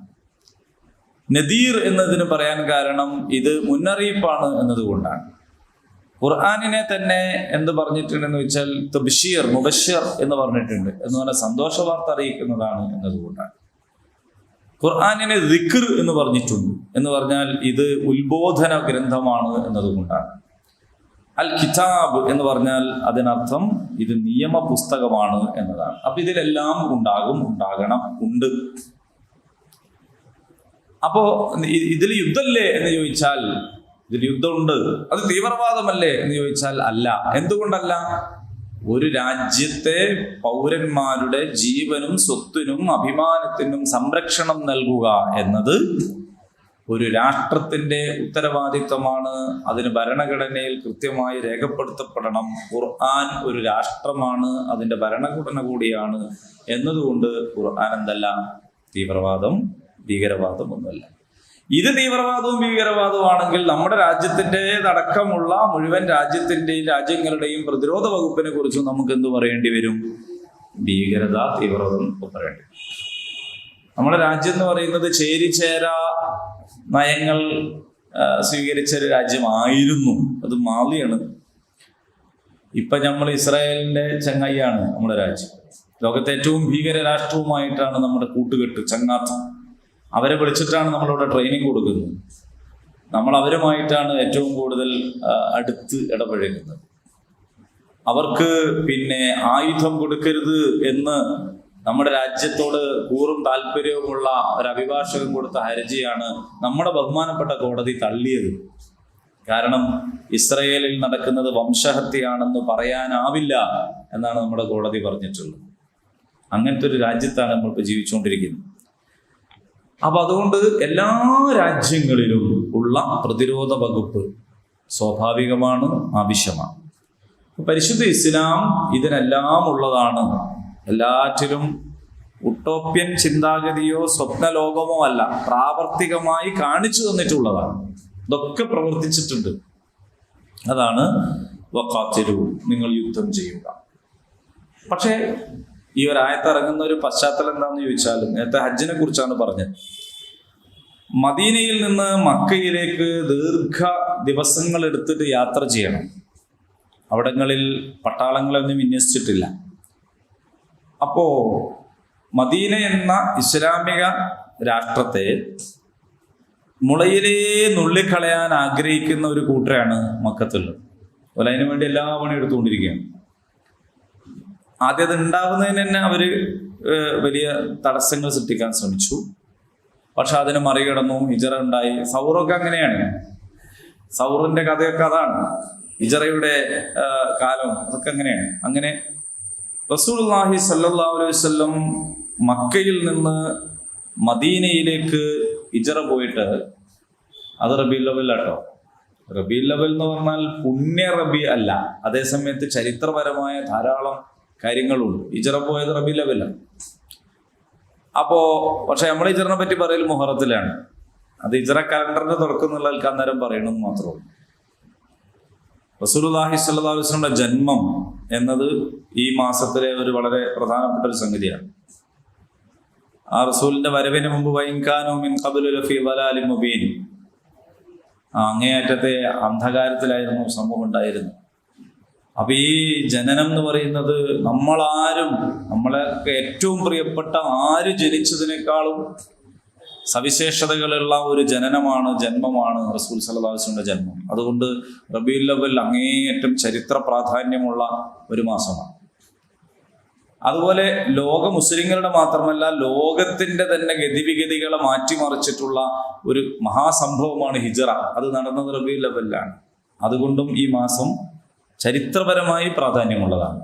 നദീർ എന്നതിന് പറയാൻ കാരണം ഇത് മുന്നറിയിപ്പാണ് എന്നതുകൊണ്ടാണ്. ഖുർആനിനെ തന്നെ എന്ത് പറഞ്ഞിട്ടുണ്ടെന്ന് വെച്ചാൽ തബ്ശീർ, മുബശ്ശിർ എന്ന് പറഞ്ഞിട്ടുണ്ട്. എന്ന് പറഞ്ഞാൽ സന്തോഷ വാർത്ത അറിയിക്കുന്നതാണ് എന്നതുകൊണ്ടാണ്. ഖുർആനിനെ ദിക്ർ എന്ന് പറഞ്ഞിട്ടുണ്ട്. എന്ന് പറഞ്ഞാൽ ഇത് ഉത്ബോധന ഗ്രന്ഥമാണ് എന്നതുകൊണ്ടാണ്. അൽ കിതാബ് എന്ന് പറഞ്ഞാൽ അതിനർത്ഥം ഇത് നിയമ പുസ്തകമാണ് എന്നതാണ്. അപ്പൊ ഇതിലെല്ലാം ഉണ്ടാകണം, ഉണ്ട്. അപ്പോ ഇതിൽ യുദ്ധമല്ലേ എന്ന് ചോദിച്ചാൽ ഇതിൽ യുദ്ധമുണ്ട്. അത് തീവ്രവാദമല്ലേ എന്ന് ചോദിച്ചാൽ അല്ല. എന്തുകൊണ്ടല്ല? ഒരു രാജ്യത്തെ പൗരന്മാരുടെ ജീവനും സ്വത്തിനും അഭിമാനത്തിനും സംരക്ഷണം നൽകുക എന്നത് ഒരു രാഷ്ട്രത്തിന്റെ ഉത്തരവാദിത്വമാണ്. അതിന് ഭരണഘടനയിൽ കൃത്യമായി രേഖപ്പെടുത്തപ്പെടണം. ഖുർആൻ ഒരു രാഷ്ട്രമാണ്, അതിന്റെ ഭരണഘടന കൂടിയാണ് എന്നതുകൊണ്ട് ഖുർആൻ എന്തല്ല? തീവ്രവാദം, ഭീകരവാദം ഒന്നുമല്ല. ഇത് തീവ്രവാദവും ഭീകരവാദവും ആണെങ്കിൽ നമ്മുടെ രാജ്യത്തിൻ്റെതടക്കമുള്ള മുഴുവൻ രാജ്യങ്ങളുടെയും പ്രതിരോധ വകുപ്പിനെ കുറിച്ചും നമുക്ക് എന്ത് പറയേണ്ടി വരും? ഭീകരത, തീവ്രവാദം പറയേണ്ടി വരും. നമ്മുടെ രാജ്യം എന്ന് പറയുന്നത് ചേരിചേരാ നയങ്ങൾ സ്വീകരിച്ച ഒരു രാജ്യമായിരുന്നു. അത് മാലിയാണ്. ഇപ്പൊ നമ്മൾ ഇസ്രായേലിന്റെ ചങ്ങായിയാണ് നമ്മുടെ രാജ്യം. ലോകത്തെ ഏറ്റവും ഭീകര രാഷ്ട്രവുമായിട്ടാണ് നമ്മുടെ കൂട്ടുകെട്ട്, ചങ്ങാത്തം. അവരെ വിളിച്ചിട്ടാണ് നമ്മളിവിടെ ട്രെയിനിങ് കൊടുക്കുന്നത്. നമ്മൾ അവരുമായിട്ടാണ് ഏറ്റവും കൂടുതൽ അടുത്ത് ഇടപഴകുന്നത്. അവർക്ക് പിന്നെ ആയുധം കൊടുക്കരുത് എന്ന് നമ്മുടെ രാജ്യത്തോട് കൂറും താല്പര്യവുമുള്ള ഒരു അഭിഭാഷകൻ കൊടുത്ത ഹർജിയാണ് നമ്മുടെ ബഹുമാനപ്പെട്ട കോടതി തള്ളിയത്. കാരണം ഇസ്രയേലിൽ നടക്കുന്നത് വംശഹത്യയാണെന്ന് പറയാനാവില്ല എന്നാണ് നമ്മുടെ കോടതി പറഞ്ഞിട്ടുള്ളത്. അങ്ങനത്തെ ഒരു രാജ്യത്താണ് നമ്മളിപ്പോൾ ജീവിച്ചുകൊണ്ടിരിക്കുന്നത്. അപ്പൊ അതുകൊണ്ട് എല്ലാ രാജ്യങ്ങളിലും ഉള്ള പ്രതിരോധ വകുപ്പ് സ്വാഭാവികമാണ്, ആവശ്യമാണ്. പരിശുദ്ധ ഇസ്ലാം ഇതിനെല്ലാം ഉള്ളതാണ്. എല്ലാറ്റിലും ഉട്ടോപ്യൻ ചിന്താഗതിയോ സ്വപ്നലോകമോ അല്ല, പ്രാവർത്തികമായി കാണിച്ചു തന്നിട്ടുള്ളതാണ്. ഇതൊക്കെ പ്രവർത്തിച്ചിട്ടുണ്ട്. അതാണ് വഖാതിലു, നിങ്ങൾ യുദ്ധം ചെയ്യുക. പക്ഷേ ഈ ഒരു ആയത്ത് ഇറങ്ങുന്ന ഒരു പശ്ചാത്തലം എന്താണെന്ന് ചോദിച്ചാൽ, നേരത്തെ ഹജ്ജിനെ കുറിച്ചാണ് പറഞ്ഞത്. മദീനയിൽ നിന്ന് മക്കയിലേക്ക് ദീർഘ ദിവസങ്ങൾ എടുത്തിട്ട് യാത്ര ചെയ്യണം. അവിടങ്ങളിൽ പട്ടാളങ്ങളൊന്നും വിന്യസിച്ചിട്ടില്ല. അപ്പോ മദീന എന്ന ഇസ്ലാമിക രാഷ്ട്രത്തെ മുളയിലേ നുള്ളിക്കളയാൻ ആഗ്രഹിക്കുന്ന ഒരു കൂട്ടരാണ് മക്കത്തുള്ളത്. അതുപോലെ അതിനു വേണ്ടി എല്ലാ പണി എടുത്തുകൊണ്ടിരിക്കുകയാണ്. ആദ്യം അത് ഉണ്ടാവുന്നതിന് തന്നെ അവര് വലിയ തടസ്സങ്ങൾ സൃഷ്ടിക്കാൻ ശ്രമിച്ചു. പക്ഷെ അതിനെ മറികടന്നു, ഹിജറ ഉണ്ടായി. സൗറൊക്കെ അങ്ങനെയാണ്. സൗറിന്റെ കഥയൊക്കെ അതാണ്. ഹിജറയുടെ കാലം അതൊക്കെ അങ്ങനെയാണ്. അങ്ങനെ റസൂലുള്ളാഹി സ്വല്ലല്ലാഹു അലൈഹി വസല്ലം മക്കയിൽ നിന്ന് മദീനയിലേക്ക് ഹിജറ പോയിട്ട്, അത് റബീഉൽ അവ്വലാട്ടോ. റബീഉൽ അവ്വൽ എന്ന് പറഞ്ഞാൽ പുണ്യ റബി അല്ല, അതേസമയത്ത് ചരിത്രപരമായ ധാരാളം കാര്യങ്ങളുണ്ട്. ഹിജറ പോയത് റബീഉൽ അവ്വലാണ്. പക്ഷെ നമ്മൾ ഹിജറിനെ പറ്റി പറയൽ മുഹറത്തിലാണ്. അത് ഹിജറ കലണ്ടറിന്റെ തുറക്കുന്നുള്ള അന്നേരം പറയണമെന്ന് മാത്രമേ ഉള്ളൂ. റസൂലുള്ളാഹി സ്വല്ലല്ലാഹു അലൈഹി വസല്ലമയുടെ ജന്മം എന്നത് ഈ മാസത്തിലെ ഒരു വളരെ പ്രധാനപ്പെട്ട ഒരു സംഗതിയാണ്. ആ റസൂലിന്റെ വരവിന് മുമ്പ് വൈൻകാനു മിൻ ഖബ്ലു ലഫീ ളലാലിൻ മുബീൻ, അങ്ങേയറ്റത്തെ അന്ധകാരത്തിലായിരുന്നു സമൂഹം ഉണ്ടായിരുന്നു. അപ്പൊ ഈ ജനനം എന്ന് പറയുന്നത് നമ്മളെ ഏറ്റവും പ്രിയപ്പെട്ട ആര് ജനിച്ചതിനേക്കാളും സവിശേഷതകളുള്ള ഒരു ജന്മമാണ് റസൂൽ സല്ലല്ലാഹു അലൈഹി വസല്ലമയുടെ ജന്മം. അതുകൊണ്ട് റബീഉൽ അവ്വൽ അങ്ങേയറ്റം ചരിത്ര പ്രാധാന്യമുള്ള ഒരു മാസമാണ്. അതുപോലെ മുസ്ലിങ്ങളുടെ മാത്രമല്ല, ലോകത്തിന്റെ തന്നെ ഗതിവിഗതികളെ മാറ്റിമറിച്ചിട്ടുള്ള ഒരു മഹാസംഭവമാണ് ഹിജറ. അത് നടന്നത് റബീഉൽ അവ്വലിലാണ്. അതുകൊണ്ടും ഈ മാസം ചരിത്രപരമായി പ്രാധാന്യമുള്ളതാണ്.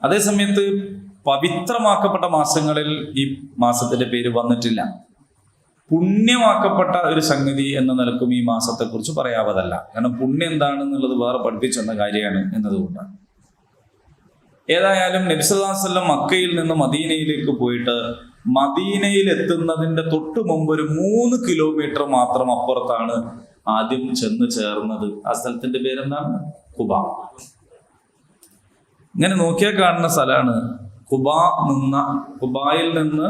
അതേസമയത്ത് പവിത്രമാക്കപ്പെട്ട മാസങ്ങളിൽ ഈ മാസത്തിന്റെ പേര് വന്നിട്ടില്ല. പുണ്യമാക്കപ്പെട്ട ഒരു സംഗതി എന്ന നിലക്കും ഈ മാസത്തെക്കുറിച്ച് പറയാവതല്ല. കാരണം പുണ്യം എന്താണെന്നുള്ളത് വേറെ പഠിപ്പിച്ചെന്ന കാര്യമാണ് എന്നതുകൊണ്ടാണ്. ഏതായാലും നബി സല്ലല്ലാഹു അലൈഹി വസല്ലം മക്കയിൽ നിന്ന് മദീനയിലേക്ക് പോയിട്ട് മദീനയിൽ എത്തുന്നതിന്റെ തൊട്ട് മുമ്പ് ഒരു 3 കിലോമീറ്റർ മാത്രം അപ്പുറത്താണ് ആദ്യം ചെന്ന് ചേർന്നത്. ആ സ്ഥലത്തിന്റെ പേരെന്താണ്? ഖുബ. ഇങ്ങനെ നോക്കിയാൽ കാണുന്ന സ്ഥലമാണ് ഖുബായിൽ നിന്ന്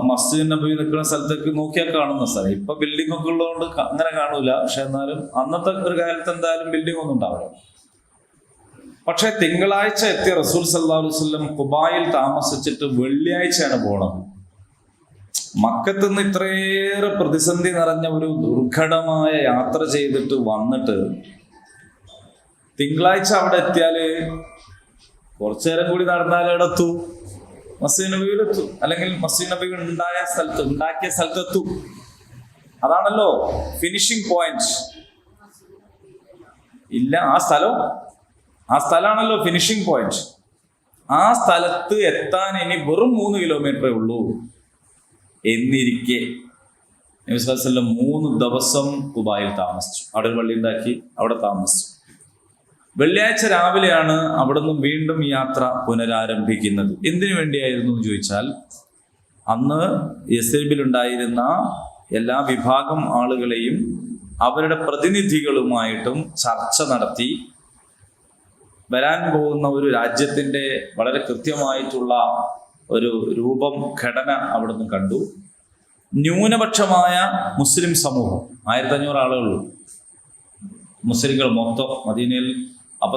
മസ്ജിദ് നബവി നിൽക്കുന്ന സ്ഥലത്തേക്ക് നോക്കിയാൽ കാണുന്ന സ്ഥലം. ഇപ്പൊ ബിൽഡിംഗ് ഒക്കെ ഉള്ളതുകൊണ്ട് അങ്ങനെ കാണൂല. പക്ഷെ എന്നാലും അന്നത്തെ ഒരു കാലത്ത് എന്തായാലും ബിൽഡിംഗ് ഒന്നും ഉണ്ടാവില്ല. പക്ഷെ തിങ്കളാഴ്ച എത്തിയ റസൂൽ സല്ലല്ലാഹു അലൈഹി വസല്ലം ഖുബായിൽ താമസിച്ചിട്ട് വെള്ളിയാഴ്ചയാണ് പോണത്. മക്കത്ത് നിന്ന് ഇത്രയേറെ പ്രതിസന്ധി നിറഞ്ഞ ഒരു ദുർഘടമായ യാത്ര ചെയ്തിട്ട് വന്നിട്ട് തിങ്കളാഴ്ച അവിടെ എത്തിയാല് കുറച്ചു നേരം കൂടി നടന്നാൽ അവിടെ എത്തൂ, മസ്ജിദ് നബവിയിലെത്തു, അല്ലെങ്കിൽ മസ്ജിദ് നബവി ഉണ്ടാക്കിയ സ്ഥലത്തെത്തു. അതാണല്ലോ ഫിനിഷിംഗ് പോയിന്റ്. ഇല്ല, ആ സ്ഥലമാണല്ലോ ഫിനിഷിംഗ് പോയിന്റ്. ആ സ്ഥലത്ത് എത്താൻ ഇനി വെറും 3 കിലോമീറ്ററേ ഉള്ളൂ എന്നിരിക്കെ നബി സല്ലല്ലാഹു അലൈഹി വസല്ലം 3 ദിവസം ഖുബായിൽ താമസിച്ചു. അവിടെ ഒരു പള്ളി ഉണ്ടാക്കി അവിടെ താമസിച്ചു. വെള്ളിയാഴ്ച രാവിലെയാണ് അവിടെ നിന്നും വീണ്ടും യാത്ര പുനരാരംഭിക്കുന്നത്. എന്തിനു വേണ്ടിയായിരുന്നു എന്ന് ചോദിച്ചാൽ, അന്ന് യസ്രിബിലുണ്ടായിരുന്ന എല്ലാ വിഭാഗം ആളുകളെയും അവരുടെ പ്രതിനിധികളുമായിട്ടും ചർച്ച നടത്തി വരാൻ പോകുന്ന ഒരു രാജ്യത്തിന്റെ വളരെ കൃത്യമായിട്ടുള്ള ഒരു ഘടന അവിടുന്ന് കണ്ടു. ന്യൂനപക്ഷമായ മുസ്ലിം സമൂഹം 1500 ആളുകളുള്ളൂ. മുസ്ലിങ്ങൾ മൊത്തം മദീനയിൽ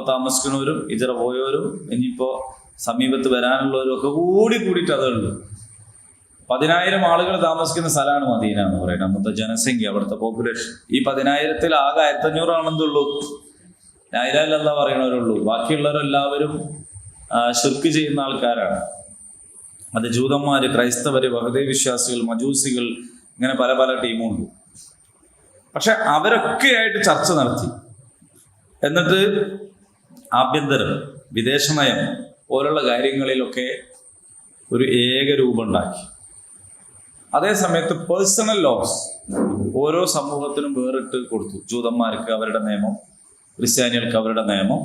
താമസിക്കുന്നവരും ഹിജറ പോയവരും ഇനിയിപ്പോ സമീപത്ത് വരാനുള്ളവരും ഒക്കെ കൂടിയിട്ട് അതേ ഉള്ളൂ. 10,000 ആളുകൾ താമസിക്കുന്ന സ്ഥലമാണ് മദീന എന്ന് പറയുന്നത്. അന്നത്തെ ജനസംഖ്യ, അവിടുത്തെ പോപ്പുലേഷൻ. ഈ 10,000-ൽ ആകെ 1500 ആണെന്നുള്ളൂ ലാ ഇലാഹ ഇല്ലല്ലാഹ് പറയണവരുള്ളൂ. ബാക്കിയുള്ളവരെല്ലാവരും ശിർക്ക് ചെയ്യുന്ന ആൾക്കാരാണ്. അത് ജൂതന്മാര്, ക്രൈസ്തവര്, വഹദേ വിശ്വാസികൾ, മജൂസികൾ, ഇങ്ങനെ പല ടീമുണ്ട്. പക്ഷെ അവരൊക്കെ ആയിട്ട് ചർച്ച നടത്തി. എന്നിട്ട് ആഭ്യന്തരം, വിദേശനയം പോലുള്ള കാര്യങ്ങളിലൊക്കെ ഒരു ഏകരൂപം ഉണ്ടാക്കി. അതേസമയത്ത് പേഴ്സണൽ ലോസ് ഓരോ സമൂഹത്തിനും വേറിട്ട് കൊടുത്തു. ജൂതന്മാർക്ക് അവരുടെ നിയമം, ക്രിസ്ത്യാനികൾക്ക് അവരുടെ നിയമം.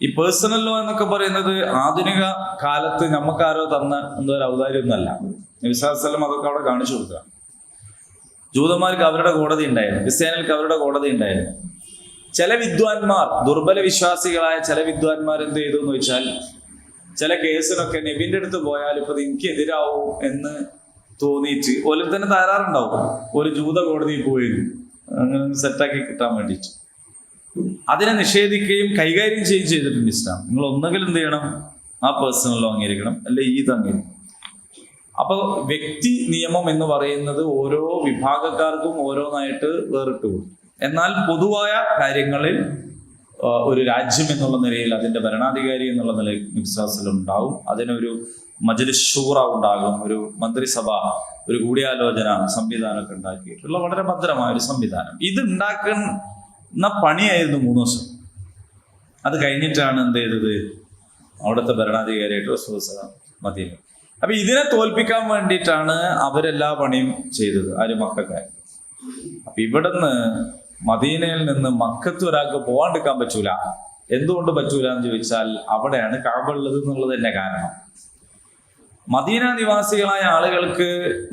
ഈ പേഴ്സണൽ ലോ എന്നൊക്കെ പറയുന്നത് ആധുനിക കാലത്ത് നമുക്കാരോ തന്ന എന്തൊരു ഔദാര്യമൊന്നുമല്ല. നബി സല്ലല്ലാഹു അലൈഹി വസല്ലം അതൊക്കെ അവിടെ കാണിച്ചു കൊടുക്കുക. ജൂതന്മാർക്ക് അവരുടെ കോടതി ഉണ്ടായിരുന്നു, ക്രിസ്ത്യാനികൾക്ക് അവരുടെ കോടതി ഉണ്ടായിരുന്നു. ചില വിദ്വാൻമാർ, ദുർബല വിശ്വാസികളായ ചില വിദ്വാൻമാർ എന്ത് ചെയ്തു എന്ന് വെച്ചാൽ, ചില കേസിനൊക്കെ നബിന്റെ അടുത്ത് പോയാൽ ഇപ്പൊ എനിക്ക് എതിരാവും എന്ന് തോന്നിയിട്ട് ഓലിൽ തന്നെ തയ്യാറുണ്ടാവും. ഒരു ജൂത കോടതിയിൽ പോയിരുന്നു അങ്ങനെ സെറ്റാക്കി കിട്ടാൻ വേണ്ടിയിട്ട്. അതിനെ നിഷേധിക്കുകയും കൈകാര്യം ചെയ്യുകയും ചെയ്തിട്ടുണ്ട് ഇസ്ലാം. നിങ്ങൾ ഒന്നുകിൽ എന്ത് ചെയ്യണം, ആ പേഴ്സണൽ ലോ അംഗീകരിക്കണം, അല്ലെ ഈദ് അംഗീകരിക്കണം. അപ്പൊ വ്യക്തി നിയമം എന്ന് പറയുന്നത് ഓരോ വിഭാഗക്കാർക്കും ഓരോന്നായിട്ട് വേറിട്ട് കൊടുക്കും. എന്നാൽ പൊതുവായ കാര്യങ്ങളിൽ ഒരു രാജ്യം എന്നുള്ള നിലയിൽ അതിന്റെ ഭരണാധികാരി എന്നുള്ള നിലയിൽ വിശ്വാസം ഉണ്ടാവും. അതിനൊരു മജ്ലിസ് ശൂറ ഉണ്ടാകും, ഒരു മന്ത്രിസഭ, ഒരു കൂടിയാലോചന സംവിധാനമൊക്കെ ഉണ്ടാക്കിയിട്ടുള്ള വളരെ ഭദ്രമായ ഒരു സംവിധാനം. ഇത് ഉണ്ടാക്കാൻ എന്നാ പണിയായിരുന്നു 3 ദിവസം. അത് കഴിഞ്ഞിട്ടാണ് എന്ത് ചെയ്തത്, അവിടുത്തെ ഭരണാധികാരിയായിട്ട് റസൂലുള്ളാഹി മദീന. അപ്പൊ ഇതിനെ തോൽപ്പിക്കാൻ വേണ്ടിയിട്ടാണ് അവരെല്ലാ പണിയും ചെയ്തത്, ആര്, മക്കക്കാർ. അപ്പൊ ഇവിടുന്ന് മദീനയിൽ നിന്ന് മക്കത്ത് ഒരാൾക്ക് പോകാണ്ടിരിക്കാൻ പറ്റൂല. എന്തുകൊണ്ട് പറ്റൂല എന്ന് ചോദിച്ചാൽ അവിടെയാണ് കഅബ ഉള്ളത് എന്നുള്ളത് തന്നെ കാരണം. മദീന നിവാസികളായ ആളുകൾക്ക്,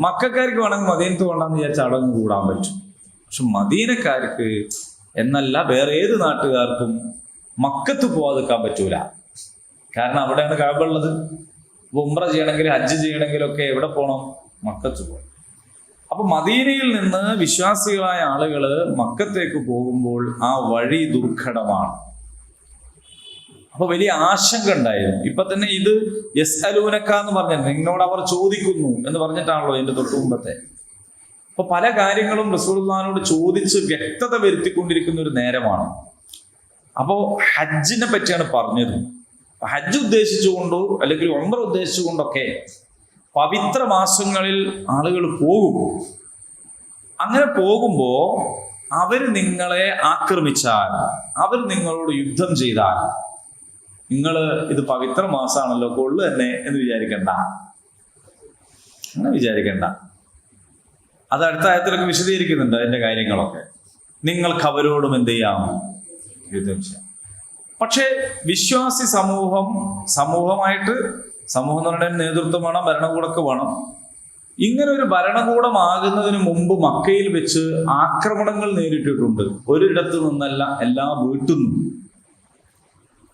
മക്കക്കാർക്ക് വേണമെങ്കിൽ മദീനത്ത് കൊണ്ടാന്ന് വിചാരിച്ചാൽ അവിടെ നിന്ന് കൂടാൻ പറ്റും. പക്ഷെ മദീനക്കാർക്ക് എന്നല്ല വേറെ ഏത് നാട്ടുകാർക്കും മക്കത്ത് പോകാതിരിക്കാൻ പറ്റൂല. കാരണം അവിടെയാണ് കഅബ ഉള്ളത്. ഉംറ ചെയ്യണമെങ്കിൽ, ഹജ്ജ് ചെയ്യണമെങ്കിലൊക്കെ എവിടെ പോകണം? മക്കത്ത് പോകണം. അപ്പൊ മദീനയിൽ നിന്ന് വിശ്വാസികളായ ആളുകൾ മക്കത്തേക്ക് പോകുമ്പോൾ ആ വഴി ദുർഘടമാണ്. അപ്പൊ വലിയ ആശങ്ക ഉണ്ടായിരുന്നു. ഇപ്പൊ തന്നെ ഇത് യസ്അലൂനക എന്ന് പറഞ്ഞിട്ട്, നിന്നോട് അവർ ചോദിക്കുന്നു എന്ന് പറഞ്ഞിട്ടാണല്ലോ ഇതിന്റെ തൊട്ടു മുമ്പത്തെ. അപ്പൊ പല കാര്യങ്ങളും റസൂലുള്ളാഹിനോട് ചോദിച്ച് വ്യക്തത വരുത്തിക്കൊണ്ടിരിക്കുന്ന ഒരു നേരമാണ്. അപ്പോ ഹജ്ജിനെ പറ്റിയാണ് പറഞ്ഞത്. ഹജ്ജ് ഉദ്ദേശിച്ചുകൊണ്ടോ അല്ലെങ്കിൽ ഉംറ ഉദ്ദേശിച്ചുകൊണ്ടൊക്കെ പവിത്ര മാസങ്ങളിൽ ആളുകൾ പോകും. അങ്ങനെ പോകുമ്പോ അവർ നിങ്ങളെ ആക്രമിച്ചാൽ, അവർ നിങ്ങളോട് യുദ്ധം ചെയ്താൽ, നിങ്ങൾ ഇത് പവിത്ര മാസമാണല്ലോ കൊള്ളു തന്നെ എന്ന് വിചാരിക്കണ്ട, അങ്ങനെ വിചാരിക്കണ്ട. അത് അടുത്ത ആയത്തിലൊക്കെ വിശദീകരിക്കുന്നുണ്ട് അതിന്റെ കാര്യങ്ങളൊക്കെ. നിങ്ങൾക്ക് അവരോടും എന്ത് ചെയ്യാം? യുദ്ധം ചെയ്യാം. പക്ഷെ വിശ്വാസി സമൂഹമായിട്ട്, സമൂഹം എന്ന് പറഞ്ഞാൽ നേതൃത്വം വേണം, ഭരണകൂടമൊക്കെ വേണം. ഇങ്ങനെ ഒരു ഭരണകൂടമാകുന്നതിന് മുമ്പ് മക്കയിൽ വെച്ച് ആക്രമണങ്ങൾ നേരിട്ടിട്ടുണ്ട്. ഒരിടത്തു നിന്നല്ല, എല്ലാ വീട്ടിൽ നിന്നും,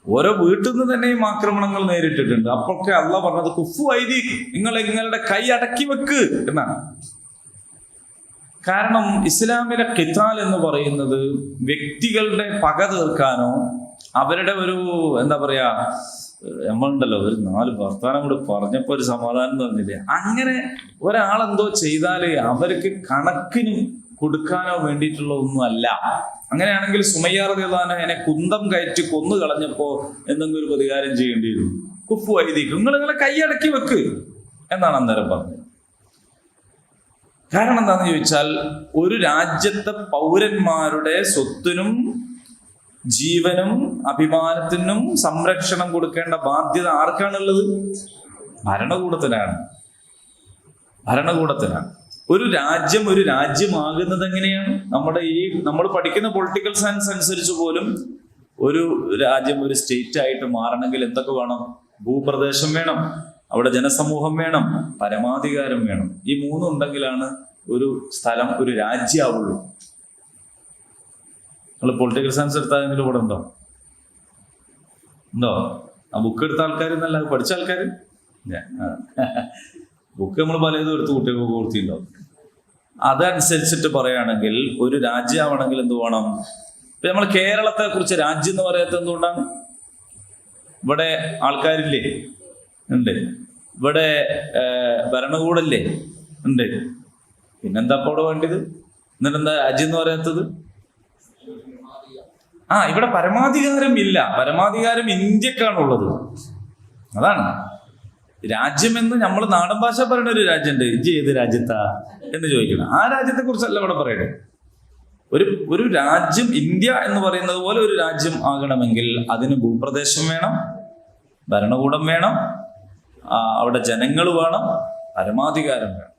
ഓരോ വീട്ടിൽ നിന്ന് തന്നെയും ആക്രമണങ്ങൾ നേരിട്ടിട്ടുണ്ട്. അപ്പൊക്കെ അള്ളാഹ് പറഞ്ഞത് കുഫു ഐദീക്കും, നിങ്ങൾ നിങ്ങളുടെ കൈ അടക്കി വെക്ക് എന്നാണ്. കാരണം ഇസ്ലാമിലെ ഖിതാൽ എന്ന് പറയുന്നത് വ്യക്തികളുടെ പക തീർക്കാനോ, അവരുടെ ഒരു എന്താ പറയാ, നമ്മളുണ്ടല്ലോ ഒരു 4 വർത്താനം കൂടെ പറഞ്ഞപ്പോ ഒരു സമാധാനം തോന്നില്ലേ, അങ്ങനെ ഒരാളെന്തോ ചെയ്താല് അവർക്ക് കണക്കിന് കൊടുക്കാനോ വേണ്ടിയിട്ടുള്ള ഒന്നും അല്ല. അങ്ങനെയാണെങ്കിൽ സുമയ്യ റളിയല്ലാഹു അൻഹ എന്നെ കുന്തം കയറ്റി കൊന്നു കളഞ്ഞപ്പോ എന്തെങ്കിലും ഒരു പ്രതികാരം ചെയ്യേണ്ടിയിരുന്നു. കുഫു ഐദീക്കും, നിങ്ങൾ നിങ്ങളെ കൈയടക്കി വെക്ക് എന്നാണ് അന്നേരം പറഞ്ഞത്. കാരണം എന്താണെന്ന് ചോദിച്ചാൽ, ഒരു രാജ്യത്തെ പൗരന്മാരുടെ സ്വത്തിനും ജീവനും അഭിമാനത്തിനും സംരക്ഷണം കൊടുക്കേണ്ട ബാധ്യത ആർക്കാണുള്ളത്? ഭരണകൂടത്തിനാണ്. ഒരു രാജ്യമാകുന്നത് എങ്ങനെയാണ്? നമ്മൾ പഠിക്കുന്ന പൊളിറ്റിക്കൽ സയൻസ് അനുസരിച്ച് പോലും ഒരു രാജ്യം ഒരു സ്റ്റേറ്റ് ആയിട്ട് മാറണമെങ്കിൽ എന്തൊക്കെ വേണം? ഭൂപ്രദേശം വേണം, അവിടെ ജനസമൂഹം വേണം, പരമാധികാരം വേണം. ഈ 3 ഉണ്ടെങ്കിലാണ് ഒരു സ്ഥലം ഒരു രാജ്യമാവുള്ളൂ. നിങ്ങൾ പൊളിറ്റിക്കൽ സയൻസ് എടുത്താൽ ഇവിടെ ഉണ്ടോ? ആ ബുക്ക് എടുത്ത ആൾക്കാർ എന്നല്ല, പഠിച്ച ആൾക്കാർ. ബുക്ക് നമ്മൾ പലതും എടുത്ത് കുട്ടികൾക്ക് കൊടുത്തിട്ടുണ്ടാവും. അതനുസരിച്ചിട്ട് പറയുകയാണെങ്കിൽ ഒരു രാജ്യമാവണമെങ്കിൽ എന്ത് വേണം? ഇപ്പൊ നമ്മൾ കേരളത്തെ കുറിച്ച് രാജ്യം എന്ന് പറയാത്തത് എന്തുകൊണ്ടാണ്? ഇവിടെ ആൾക്കാരില്ലേ? ഉണ്ട്. ഇവിടെ ഭരണകൂടല്ലേ? ഉണ്ട്. പിന്നെന്താ ഇപ്പോൾ അവിടെ വേണ്ടത്? എന്നിട്ടെന്താ രാജ്യം എന്ന് പറയാത്തത്? ഇവിടെ പരമാധികാരം ഇല്ല. പരമാധികാരം ഇന്ത്യക്കാണുള്ളത്. അതാണ് രാജ്യമെന്ന് നമ്മൾ നാടൻ ഭാഷ പറയുന്ന ഒരു രാജ്യമുണ്ട്. ഇജ്ജ് ഏത് രാജ്യത്താ എന്ന് ചോദിക്കണം. ആ രാജ്യത്തെ കുറിച്ചല്ല ഇവിടെ പറയണേ. ഒരു രാജ്യം, ഇന്ത്യ എന്ന് പറയുന്നത് പോലെ ഒരു രാജ്യം ആകണമെങ്കിൽ അതിന് ഭൂപ്രദേശം വേണം, ഭരണകൂടം വേണം, അവിടെ ജനങ്ങൾ വേണം, പരമാധികാരം വേണം.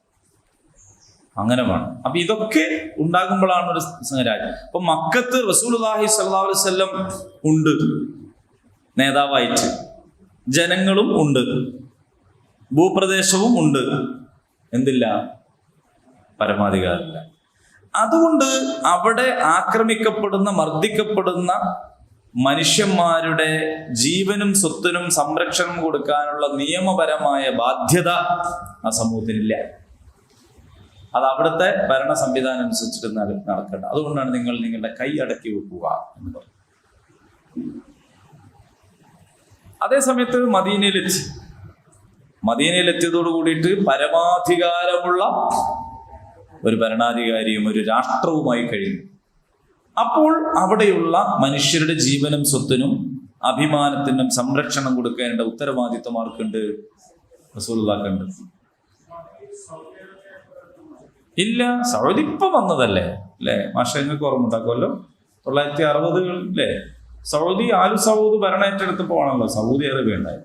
അങ്ങനെ വേണം. അപ്പൊ ഇതൊക്കെ ഉണ്ടാകുമ്പോഴാണ് ഒരു രാജ്യം. അപ്പൊ മക്കത്ത് റസൂലുള്ളാഹി സ്വല്ലല്ലാഹു അലൈഹി വസല്ലം ഉണ്ട് നേതാവായിട്ട്, ജനങ്ങളും ഉണ്ട്, ഭൂപ്രദേശവും ഉണ്ട്. എന്തില്ല? പരമാധികാരമില്ല. അതുകൊണ്ട് അവിടെ ആക്രമിക്കപ്പെടുന്ന, മർദ്ദിക്കപ്പെടുന്ന മനുഷ്യന്മാരുടെ ജീവനും സ്വത്തിനും സംരക്ഷണം കൊടുക്കാനുള്ള നിയമപരമായ ബാധ്യത ആ സമൂഹത്തിനില്ല. അത് അവിടുത്തെ ഭരണ സംവിധാനം അനുസരിച്ചിട്ട് നടക്കേണ്ട. അതുകൊണ്ടാണ് നിങ്ങൾ നിങ്ങളുടെ കൈ അടക്കി വെക്കുക എന്ന് പറഞ്ഞു. അതേസമയത്ത് മദീനയിലെത്തിയതോട് കൂടിയിട്ട് പരമാധികാരമുള്ള ഒരു ഭരണാധികാരിയും ഒരു രാഷ്ട്രവുമായി കഴിഞ്ഞു. അപ്പോൾ അവിടെയുള്ള മനുഷ്യരുടെ ജീവനും സ്വത്തിനും അഭിമാനത്തിനും സംരക്ഷണം കൊടുക്കേണ്ട ഉത്തരവാദിത്വം ആർക്കുണ്ട്? റസൂലുള്ളാഹിക്കുണ്ട്. ഇല്ല, സൗദി ഇപ്പം വന്നതല്ലേ അല്ലേ? മാഷങ്ങൾക്ക് ഓർമ്മ ഉണ്ടാക്കുമല്ലോ. 1960-കളിലെ സൗദി ആലു സൗദ് ഭരണം ഏറ്റെടുത്തപ്പോഴാണല്ലോ സൗദി അറേബ്യ ഉണ്ടായത്.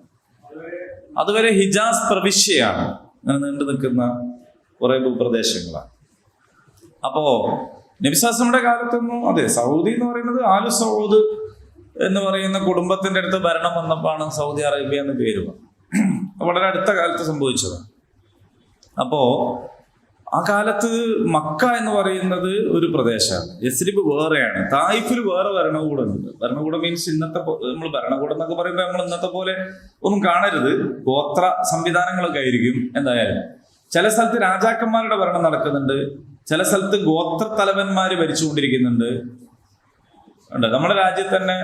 അതുവരെ ഹിജാസ് പ്രവിശ്യയാണ്, അങ്ങനെ നീണ്ടു നിൽക്കുന്ന കുറെ ഭൂപ്രദേശങ്ങളാണ്. അപ്പോ നബിസ്വലമിന്റെ കാലത്തൊന്നും അതെ സൗദി എന്ന് പറയുന്നത് ആലു സൗദ് എന്ന് പറയുന്ന കുടുംബത്തിന്റെ അടുത്ത് ഭരണം വന്നപ്പോഴാണ് സൗദി അറേബ്യ എന്ന് പേര് വളരെ അടുത്ത കാലത്ത് സംഭവിച്ചതാണ്. അപ്പോ ആ കാലത്ത് മക്ക എന്ന് പറയുന്നത് ഒരു പ്രദേശമാണ്, യസ്രിബ് വേറെയാണ്, തായിഫിൽ വേറെ ഭരണകൂടമുണ്ട്. ഭരണകൂടം മീൻസ് ഇന്നത്തെ നമ്മൾ ഭരണകൂടം എന്നൊക്കെ പറയുമ്പോൾ നമ്മൾ ഇന്നത്തെ പോലെ ഒന്നും കാണരുത്, ഗോത്ര സംവിധാനങ്ങളൊക്കെ ആയിരിക്കും. എന്തായാലും ചില സ്ഥലത്ത് രാജാക്കന്മാരുടെ ഭരണം നടക്കുന്നുണ്ട്, ചില സ്ഥലത്ത് ഗോത്ര തലവന്മാര് ഭരിച്ചുകൊണ്ടിരിക്കുന്നുണ്ട്. ഉണ്ട് നമ്മുടെ രാജ്യത്ത് തന്നെ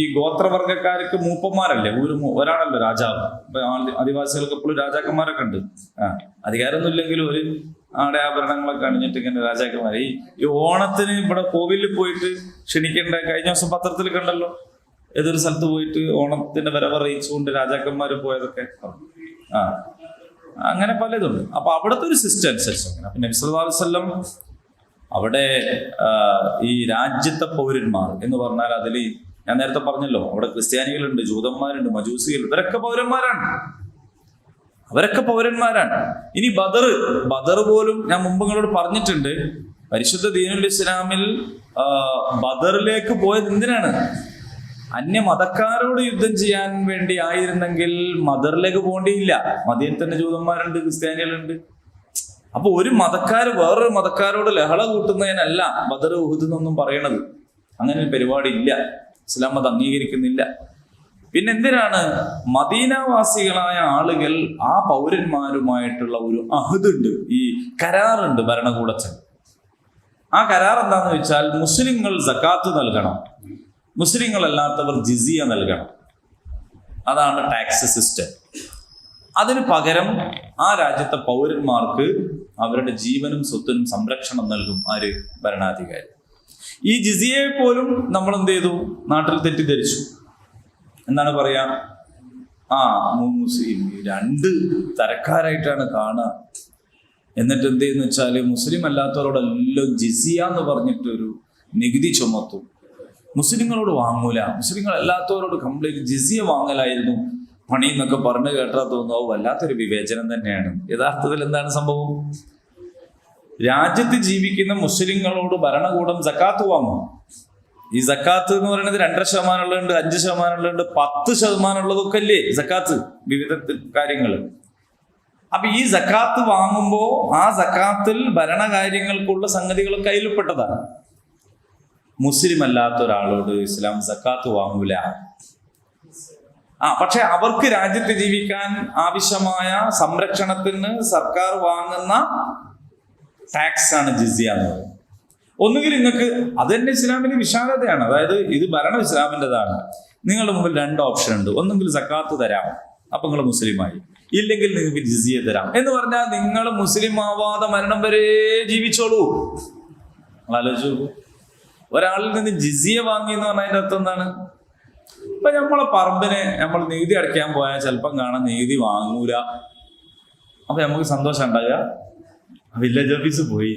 ഈ ഗോത്രവർഗക്കാർക്ക് മൂപ്പന്മാരല്ലേ, ഒരാളല്ലോ രാജാവ്. ആദിവാസികൾക്ക് എപ്പോഴും രാജാക്കന്മാരൊക്കെ ഉണ്ട്. അധികാരമൊന്നും ഇല്ലെങ്കിലും ഒരു ആടയാഭരണങ്ങളൊക്കെ അണിഞ്ഞിട്ട് ഇങ്ങനെ രാജാക്കന്മാർ. ഈ ഓണത്തിന് ഇവിടെ കോവിലിൽ പോയിട്ട് ക്ഷണിക്കേണ്ട, കഴിഞ്ഞ ദിവസം പത്രത്തിൽ കണ്ടല്ലോ, ഏതൊരു സ്ഥലത്ത് പോയിട്ട് ഓണത്തിന്റെ വരവറിയിച്ചുകൊണ്ട് രാജാക്കന്മാർ പോയതൊക്കെ. അങ്ങനെ പലതുണ്ട്. അപ്പൊ അവിടുത്തെ ഒരു സിസ്റ്റം അനുസരിച്ച് അങ്ങനെ. അപ്പൊ നബി സല്ലല്ലാഹു അലൈഹി വസല്ലം അവിടെ ഈ രാജ്യത്തെ പൗരന്മാർ എന്ന് പറഞ്ഞാൽ അതിൽ ഞാൻ നേരത്തെ പറഞ്ഞല്ലോ, അവിടെ ക്രിസ്ത്യാനികളുണ്ട്, ജൂതന്മാരുണ്ട്, മജൂസികൾ, ഇവരൊക്കെ പൗരന്മാരാണ്, അവരൊക്കെ പൗരന്മാരാണ്. ഇനി ബദർ പോലും ഞാൻ മുമ്പ് നിങ്ങളോട് പറഞ്ഞിട്ടുണ്ട്, പരിശുദ്ധ ദീനുൽ ഇസ്ലാമിൽ ബദറിലേക്ക് പോയത് എന്തിനാണ്? അന്യ മതക്കാരോട് യുദ്ധം ചെയ്യാൻ വേണ്ടി ആയിരുന്നെങ്കിൽ ബദറിലേക്ക് പോകേണ്ടിയില്ല. മദീനയിൽ തന്നെ ജൂതന്മാരുണ്ട്, ക്രിസ്ത്യാനികളുണ്ട്. അപ്പൊ ഒരു മതക്കാര് വേറൊരു മതക്കാരോട് ലഹള കൂട്ടുന്നതിനല്ല ബദർ ഉഹുദ് എന്നൊന്നും പറയണത്. അങ്ങനെ ഒരു പരിപാടി ഇല്ല, ഇസ്ലാം അത് അംഗീകരിക്കുന്നില്ല. പിന്നെ എന്തിനാണ് മദീനാവാസികളായ ആളുകൾ ആ പൗരന്മാരുമായിട്ടുള്ള ഒരു അഹ്ദുണ്ട്, ഈ കരാറുണ്ട് ഭരണകൂടത്തിന്. ആ കരാർ എന്താന്ന് വെച്ചാൽ മുസ്ലിങ്ങൾ സക്കാത്ത് നൽകണം, മുസ്ലിങ്ങൾ അല്ലാത്തവർ ജിസിയ നൽകണം. അതാണ് ടാക്സ് സിസ്റ്റം. അതിന് പകരം ആ രാജ്യത്തെ പൗരന്മാർക്ക് അവരുടെ ജീവനും സ്വത്തിനും സംരക്ഷണം നൽകും ആര്? ഭരണാധികാരി. ഈ ജിസിയയെ പോലും നമ്മൾ എന്ത് ചെയ്തു? നാട്ടിൽ തെറ്റിദ്ധരിച്ചു. എന്താണ് പറയാ, മുസ്ലിം രണ്ട് തരക്കാരായിട്ടാണ് കാണുക. എന്നിട്ട് എന്ത് ചെയ്യുന്ന വെച്ചാല് മുസ്ലിം അല്ലാത്തവരോടെല്ലാം ജിസിയ എന്ന് പറഞ്ഞിട്ടൊരു നികുതി ചുമത്തും. മുസ്ലിങ്ങളോട് വാങ്ങൂല, മുസ്ലിങ്ങൾ അല്ലാത്തവരോട് കംപ്ലീറ്റ് ജിസിയ വാങ്ങലായിരുന്നു പണി എന്നൊക്കെ പറഞ്ഞു കേട്ടാൽ തോന്നുന്നു വല്ലാത്തൊരു വിവേചനം തന്നെയാണ്. യഥാർത്ഥത്തിൽ എന്താണ് സംഭവം? രാജ്യത്ത് ജീവിക്കുന്ന മുസ്ലിങ്ങളോട് ഭരണകൂടം സക്കാത്ത് വാങ്ങും. ഈ സക്കാത്ത് എന്ന് പറയുന്നത് 2% ഉള്ളതുണ്ട്, 5% ഉള്ളതുണ്ട്, 10% ഉള്ളതൊക്കെ അല്ലേ സക്കാത്ത്, വിവിധ കാര്യങ്ങൾ. അപ്പൊ ഈ സക്കാത്ത് വാങ്ങുമ്പോ ആ സക്കാത്തിൽ ഭരണകാര്യങ്ങൾക്കുള്ള സംഗതികളൊക്കെ അതിൽപ്പെട്ടതാണ്. മുസ്ലിം അല്ലാത്ത ഒരാളോട് ഇസ്ലാം സക്കാത്ത് വാങ്ങൂല. പക്ഷെ അവർക്ക് രാജ്യത്ത് ജീവിക്കാൻ ആവശ്യമായ സംരക്ഷണത്തിന് സർക്കാർ വാങ്ങുന്ന ടാക്സ് ആണ് ജിസിയ എന്ന് പറയുന്നത്. ഒന്നുകിൽ നിങ്ങൾക്ക് അത് തന്നെ ഇസ്ലാമിന്റെ വിശാലതയാണ്. അതായത് ഇത് ഭരണം ഇസ്ലാമിൻ്റെതാണ്. നിങ്ങളുടെ മുമ്പിൽ 2 ഓപ്ഷൻ ഉണ്ട്. ഒന്നുകിൽ സക്കാത്ത് തരാം, അപ്പൊ നിങ്ങൾ മുസ്ലിമായി, ഇല്ലെങ്കിൽ നിങ്ങൾക്ക് ജിസിയ തരാം. എന്ന് പറഞ്ഞാൽ നിങ്ങൾ മുസ്ലിം ആവാതെ മരണം വരെ ജീവിച്ചോളൂ. ആലോചിച്ചു, ഒരാളിൽ നിന്ന് ജിസിയ വാങ്ങി എന്ന് പറഞ്ഞാൽ അതിന്റെ അർത്ഥം എന്താണ്? ഇപ്പൊ നമ്മളെ പറമ്പിനെ നമ്മൾ നികുതി അടയ്ക്കാൻ പോയാൽ ചിലപ്പം കാണാൻ നികുതി വാങ്ങൂല. അപ്പൊ നമുക്ക് സന്തോഷം ഉണ്ടാകുക. വില്ലേജ് ഓഫീസ് പോയി,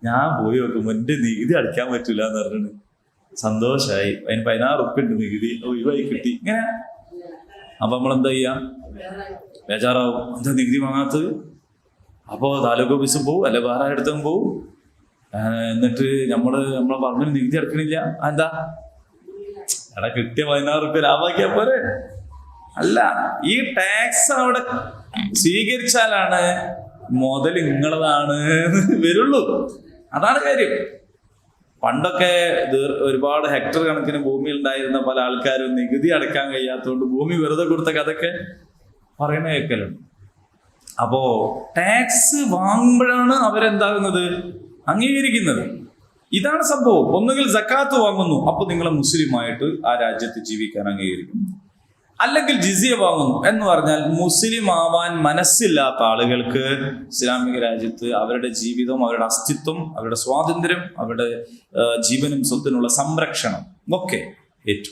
ഞാൻ പോയി നോക്കുമ്പോ എന്റെ നികുതി അടയ്ക്കാൻ പറ്റൂല എന്ന് പറഞ്ഞിട്ട് സന്തോഷമായി. അതിന് 16 ഉറുപ്പിക ഉണ്ട് നികുതി, ഒഴിവായി കിട്ടി. ഇങ്ങനെ അപ്പൊ നമ്മൾ എന്താ ചെയ്യാ? ബേജാറാവും, എന്താ നികുതി വാങ്ങാത്തത്? അപ്പോ താലൂക്ക് ഓഫീസും പോവും, അല്ലെ വേറെ അടുത്തും പോവും. എന്നിട്ട് നമ്മളെ പറമ്പിന് നികുതി അടക്കണില്ല. എന്താ? എടാ കിട്ടിയ 16 ഉറുപ്പിക ലാഭാക്കിയാ പോരെ? അല്ല, ഈ ടാക്സ് അവിടെ സ്വീകരിച്ചാലാണ് മുതൽ നിങ്ങളതാണ് വരുള്ളൂ. അതാണ് കാര്യം. പണ്ടൊക്കെ ഒരുപാട് ഹെക്ടർ കണക്കിന് ഭൂമി ഉണ്ടായിരുന്ന പല ആൾക്കാരും നികുതി അടയ്ക്കാൻ കഴിയാത്തതുകൊണ്ട് ഭൂമി വെറുതെ കൊടുത്ത കഥയൊക്കെ പറയണ കേൾക്കലുണ്ട്. അപ്പോ ടാക്സ് വാങ്ങുമ്പോഴാണ് അവരെന്താകുന്നത്? അംഗീകരിക്കുന്നത്. ഇതാണ് സംഭവം. ഒന്നുകിൽ സക്കാത്ത് വാങ്ങുന്നു, അപ്പൊ നിങ്ങൾ മുസ്ലിമായിട്ട് ആ രാജ്യത്ത് ജീവിക്കാൻ അംഗീകരിക്കുന്നു. അല്ലെങ്കിൽ ജിസിയ വാങ്ങുന്നു എന്ന് പറഞ്ഞാൽ മുസ്ലിം ആവാൻ മനസ്സില്ലാത്ത ആളുകൾക്ക് ഇസ്ലാമിക രാജ്യത്ത് അവരുടെ ജീവിതം, അവരുടെ അസ്തിത്വം, അവരുടെ സ്വാതന്ത്ര്യം, അവരുടെ ജീവനും സ്വത്തിനുള്ള സംരക്ഷണം ഒക്കെ ഏറ്റു.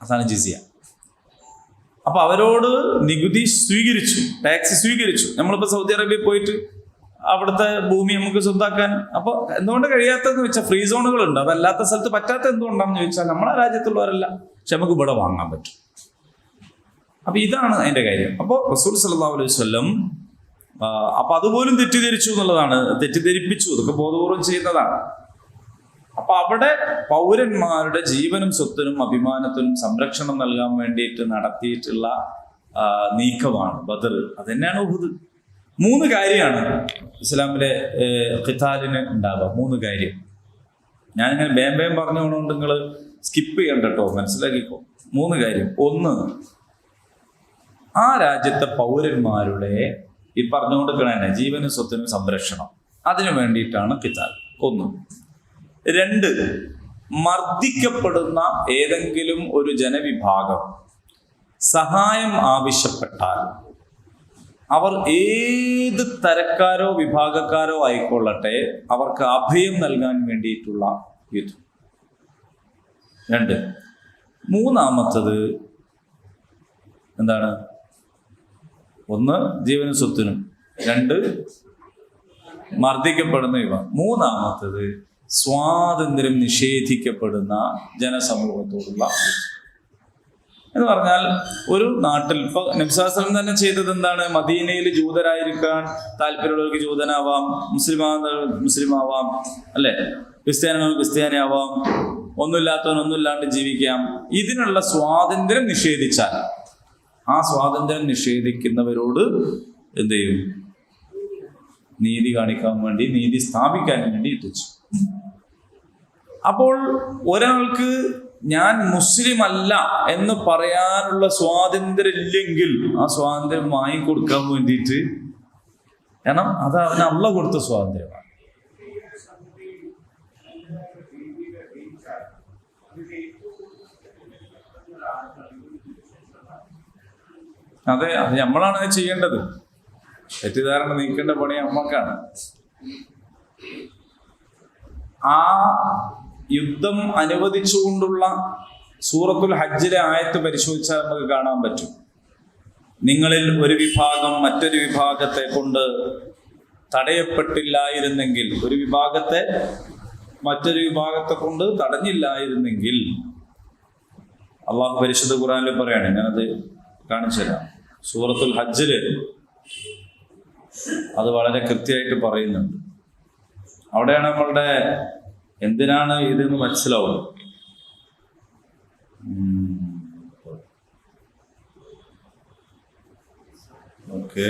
അതാണ് ജിസിയ. അപ്പൊ അവരോട് നികുതി സ്വീകരിച്ചു, ടാക്സ് സ്വീകരിച്ചു. നമ്മളിപ്പോ സൗദി അറേബ്യയിൽ പോയിട്ട് അവിടുത്തെ ഭൂമി നമുക്ക് സ്വന്താക്കാൻ. അപ്പോൾ എന്തുകൊണ്ട് കഴിയാത്തതെന്ന് വെച്ചാൽ ഫ്രീ സോണുകളുണ്ട്. അതല്ലാത്ത സ്ഥലത്ത് പറ്റാത്ത എന്തുകൊണ്ടാണെന്ന് ചോദിച്ചാൽ നമ്മളെ രാജ്യത്തുള്ളവരല്ല, പക്ഷെ നമുക്ക് ഇവിടെ വാങ്ങാൻ പറ്റും. അപ്പൊ ഇതാണ് അതിന്റെ കാര്യം. അപ്പോൾ റസൂൽ സല്ലല്ലാഹു അലൈഹി വസല്ലം അപ്പൊ അതുപോലും തെറ്റിദ്ധരിച്ചു എന്നുള്ളതാണ്, തെറ്റിദ്ധരിപ്പിച്ചു, ഇതൊക്കെ ബോധപൂർവം ചെയ്യുന്നതാണ്. അപ്പൊ അവിടെ പൗരന്മാരുടെ ജീവനും സ്വത്തിനും അഭിമാനത്തിനും സംരക്ഷണം നൽകാൻ വേണ്ടിയിട്ട് നടത്തിയിട്ടുള്ള നീക്കമാണ് ബദർ. അത് തന്നെയാണ് ഉഹുദ്. 3 കാര്യമാണ് ഇസ്ലാമിലെ ഖിതാലിന് ഉണ്ടാവുക. 3 കാര്യം. ഞാനിങ്ങനെ വേം പറഞ്ഞുകൊണ്ട് നിങ്ങൾ സ്കിപ്പ് ചെയ്യണ്ട കേട്ടോ, മനസ്സിലാക്കിക്കോ. 3 കാര്യം. 1, ആ രാജ്യത്തെ പൗരന്മാരുടെ ഈ പറഞ്ഞുകൊണ്ടിരിക്കണ ജീവനും സ്വത്തിനും സംരക്ഷണം, അതിനു വേണ്ടിയിട്ടാണ് ഖിതാൽ. 1. 2, മർദ്ദിക്കപ്പെടുന്ന ഏതെങ്കിലും ഒരു ജനവിഭാഗം സഹായം ആവശ്യപ്പെട്ടാൽ അവർ ഏത് തരക്കാരോ വിഭാഗക്കാരോ ആയിക്കൊള്ളട്ടെ, അവർക്ക് അഭയം നൽകാൻ വേണ്ടിയിട്ടുള്ള യുദ്ധം. 2. 3-മത്തത് എന്താണ്? 1 ജീവനും സ്വത്തിനും, 2 മർദ്ദിക്കപ്പെടുന്ന ഇവ, 3-മത്തത് സ്വാതന്ത്ര്യം നിഷേധിക്കപ്പെടുന്ന ജനസമൂഹത്തോടുള്ള എന്ന് പറഞ്ഞാൽ ഒരു നാട്ടിൽ ഇപ്പൊ നബി സല്ലല്ലാഹു അലൈഹി വസല്ലം തന്നെ ചെയ്തത് എന്താണ്? മദീനയിൽ ജൂതരായിരിക്കാൻ താല്പര്യമുള്ളവർക്ക് ജൂതനാവാം, മുസ്ലിമാവാം, അല്ലെ, ക്രിസ്ത്യാനി ആവാം, ഒന്നുമില്ലാത്തവൻ ഒന്നുമില്ലാണ്ട് ജീവിക്കാം. ഇതിനുള്ള സ്വാതന്ത്ര്യം നിഷേധിച്ചാൽ ആ സ്വാതന്ത്ര്യം നിഷേധിക്കുന്നവരോട് എന്ത് ചെയ്യും? നീതി കാണിക്കാൻ വേണ്ടി, നീതി സ്ഥാപിക്കാൻ വേണ്ടി എത്തിച്ചു. അപ്പോൾ ഒരാൾക്ക് ഞാൻ മുസ്ലിം അല്ല എന്ന് പറയാനുള്ള സ്വാതന്ത്ര്യം ഇല്ലെങ്കിൽ ആ സ്വാതന്ത്ര്യം വാങ്ങിക്കൊടുക്കാൻ വേണ്ടിയിട്ട്, കാരണം അത് അവന് അള്ളാഹു കൊടുത്ത സ്വാതന്ത്ര്യമാണ്. അതെ, അത് നമ്മളാണ് അത് ചെയ്യേണ്ടത്. തെറ്റിദ്ധാരണ നീക്കേണ്ട പണി നമ്മക്കാണ്. ആ യുദ്ധം അനുവദിച്ചുകൊണ്ടുള്ള സൂറത്തുൽ ഹജ്ജിലെ ആയത്ത് പരിശോധിച്ചാൽ നമുക്ക് കാണാൻ പറ്റും. നിങ്ങളിൽ ഒരു വിഭാഗം മറ്റൊരു വിഭാഗത്തെ കൊണ്ട് തടയപ്പെട്ടില്ലായിരുന്നെങ്കിൽ, ഒരു വിഭാഗത്തെ മറ്റൊരു വിഭാഗത്തെ കൊണ്ട് തടഞ്ഞില്ലായിരുന്നെങ്കിൽ, അള്ളാഹു പരിശുദ്ധ ഖുർആനിൽ പറയാണ്. ഞാനത് കാണിച്ചു തരാം. സൂറത്തുൽ ഹജ്ജില് അത് വളരെ കൃത്യമായിട്ട് പറയുന്നുണ്ട്. അവിടെയാണ് നമ്മളുടെ എന്തിനാണ് ഇതെന്ന് മനസ്സിലാവും. ഓക്കെ,